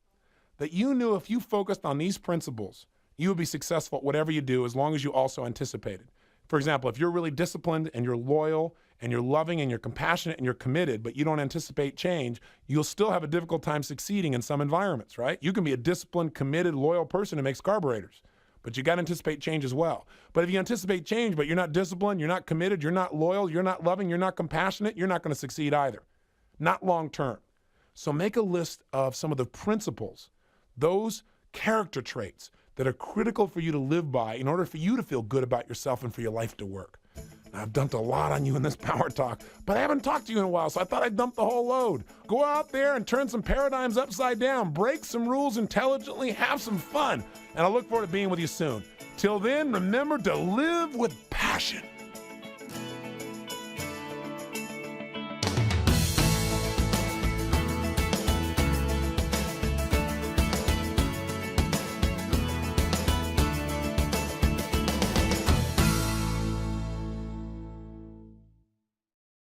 that you knew if you focused on these principles, you would be successful at whatever you do as long as you also anticipated. For example, if you're really disciplined and you're loyal and you're loving and you're compassionate and you're committed, but you don't anticipate change, you'll still have a difficult time succeeding in some environments, right? You can be a disciplined, committed, loyal person who makes carburetors. but you got to anticipate change as well. But if you anticipate change, but you're not disciplined, you're not committed, you're not loyal, you're not loving, you're not compassionate, you're not going to succeed either. Not long term. So make a list of some of the principles, those character traits that are critical for you to live by in order for you to feel good about yourself and for your life to work. Now, I've dumped a lot on you in this Power Talk, but I haven't talked to you in a while, so I thought I'd dump the whole load. Go out there and turn some paradigms upside down, break some rules intelligently, have some fun, and I look forward to being with you soon. Till then, remember to live with passion.